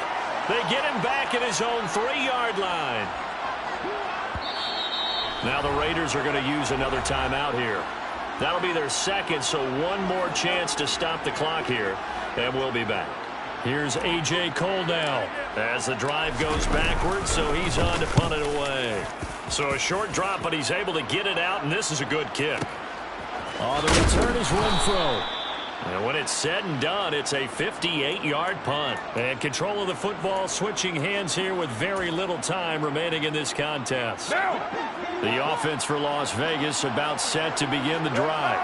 They get him back at his own 3-yard line. Now the Raiders are going to use another timeout here. That'll be their 2nd, so one more chance to stop the clock here, and we'll be back. Here's A.J. Cole now as the drive goes backwards, so he's on to punt it away. So a short drop, but he's able to get it out, and this is a good kick. Oh, the return is Renfro. And when it's said and done, it's a 58-yard punt. And control of the football switching hands here with very little time remaining in this contest. The offense for Las Vegas about set to begin the drive.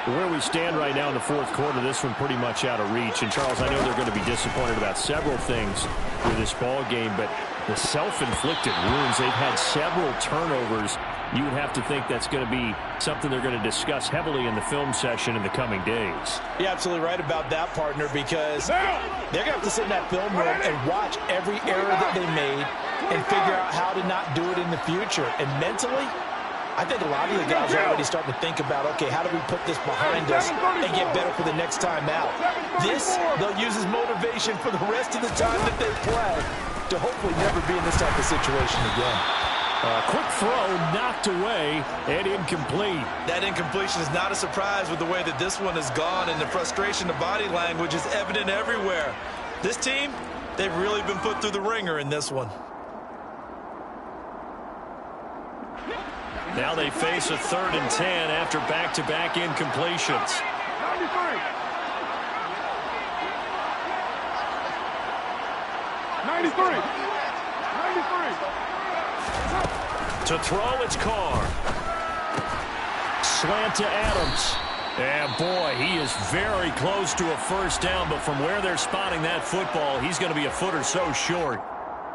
Where we stand right now in the 4th quarter, this one pretty much out of reach. And, Charles, I know they're going to be disappointed about several things with this ball game, but the self-inflicted wounds, they've had several turnovers. You would have to think that's going to be something they're going to discuss heavily in the film session in the coming days.
You're absolutely right about that, partner, because they're going to have to sit in that film room and watch every error that they made and figure out how to not do it in the future. And mentally, I think a lot of the guys are already starting to think about, okay, how do we put this behind us and get better for the next time out? This, they'll use as motivation for the rest of the time that they play to hopefully never be in this type of situation again.
Quick throw knocked away and incomplete.
That incompletion is not a surprise with the way that this one has gone, and the frustration of body language is evident everywhere. This team, they've really been put through the ringer in this one.
Now they face a 3rd and 10 after back-to-back incompletions.
93.
To throw, it's Carr. Slant to Adams. And, boy, he is very close to a first down, but from where they're spotting that football, he's going to be a foot or so short.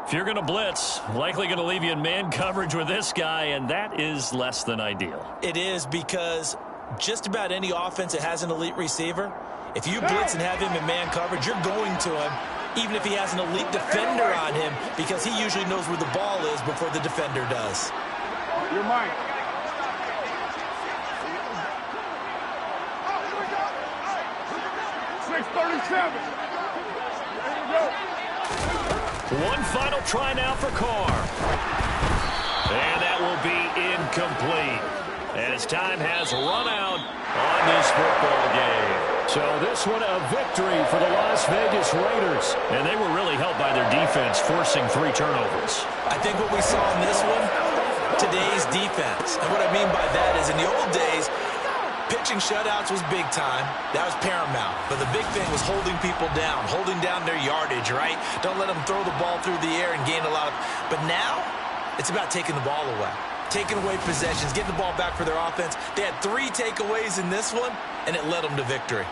If you're going to blitz, likely going to leave you in man coverage with this guy, and that is less than ideal.
It is, because just about any offense that has an elite receiver, if you blitz and have him in man coverage, you're going to him, even if he has an elite defender on him, because he usually knows where the ball is before the defender does.
You're mine.
One final try now for Carr. And that will be incomplete, as time has run out on this football game. So this one a victory for the Las Vegas Raiders. And they were really helped by their defense, forcing 3 turnovers.
I think what we saw in this one, today's defense. And what I mean by that is in the old days, pitching shutouts was big time. That was paramount. But the big thing was holding people down, holding down their yardage, right? Don't let them throw the ball through the air and gain a lot of... But now, it's about taking the ball away. Taking away possessions, getting the ball back for their offense. They had 3 takeaways in this one, and it led them to victory.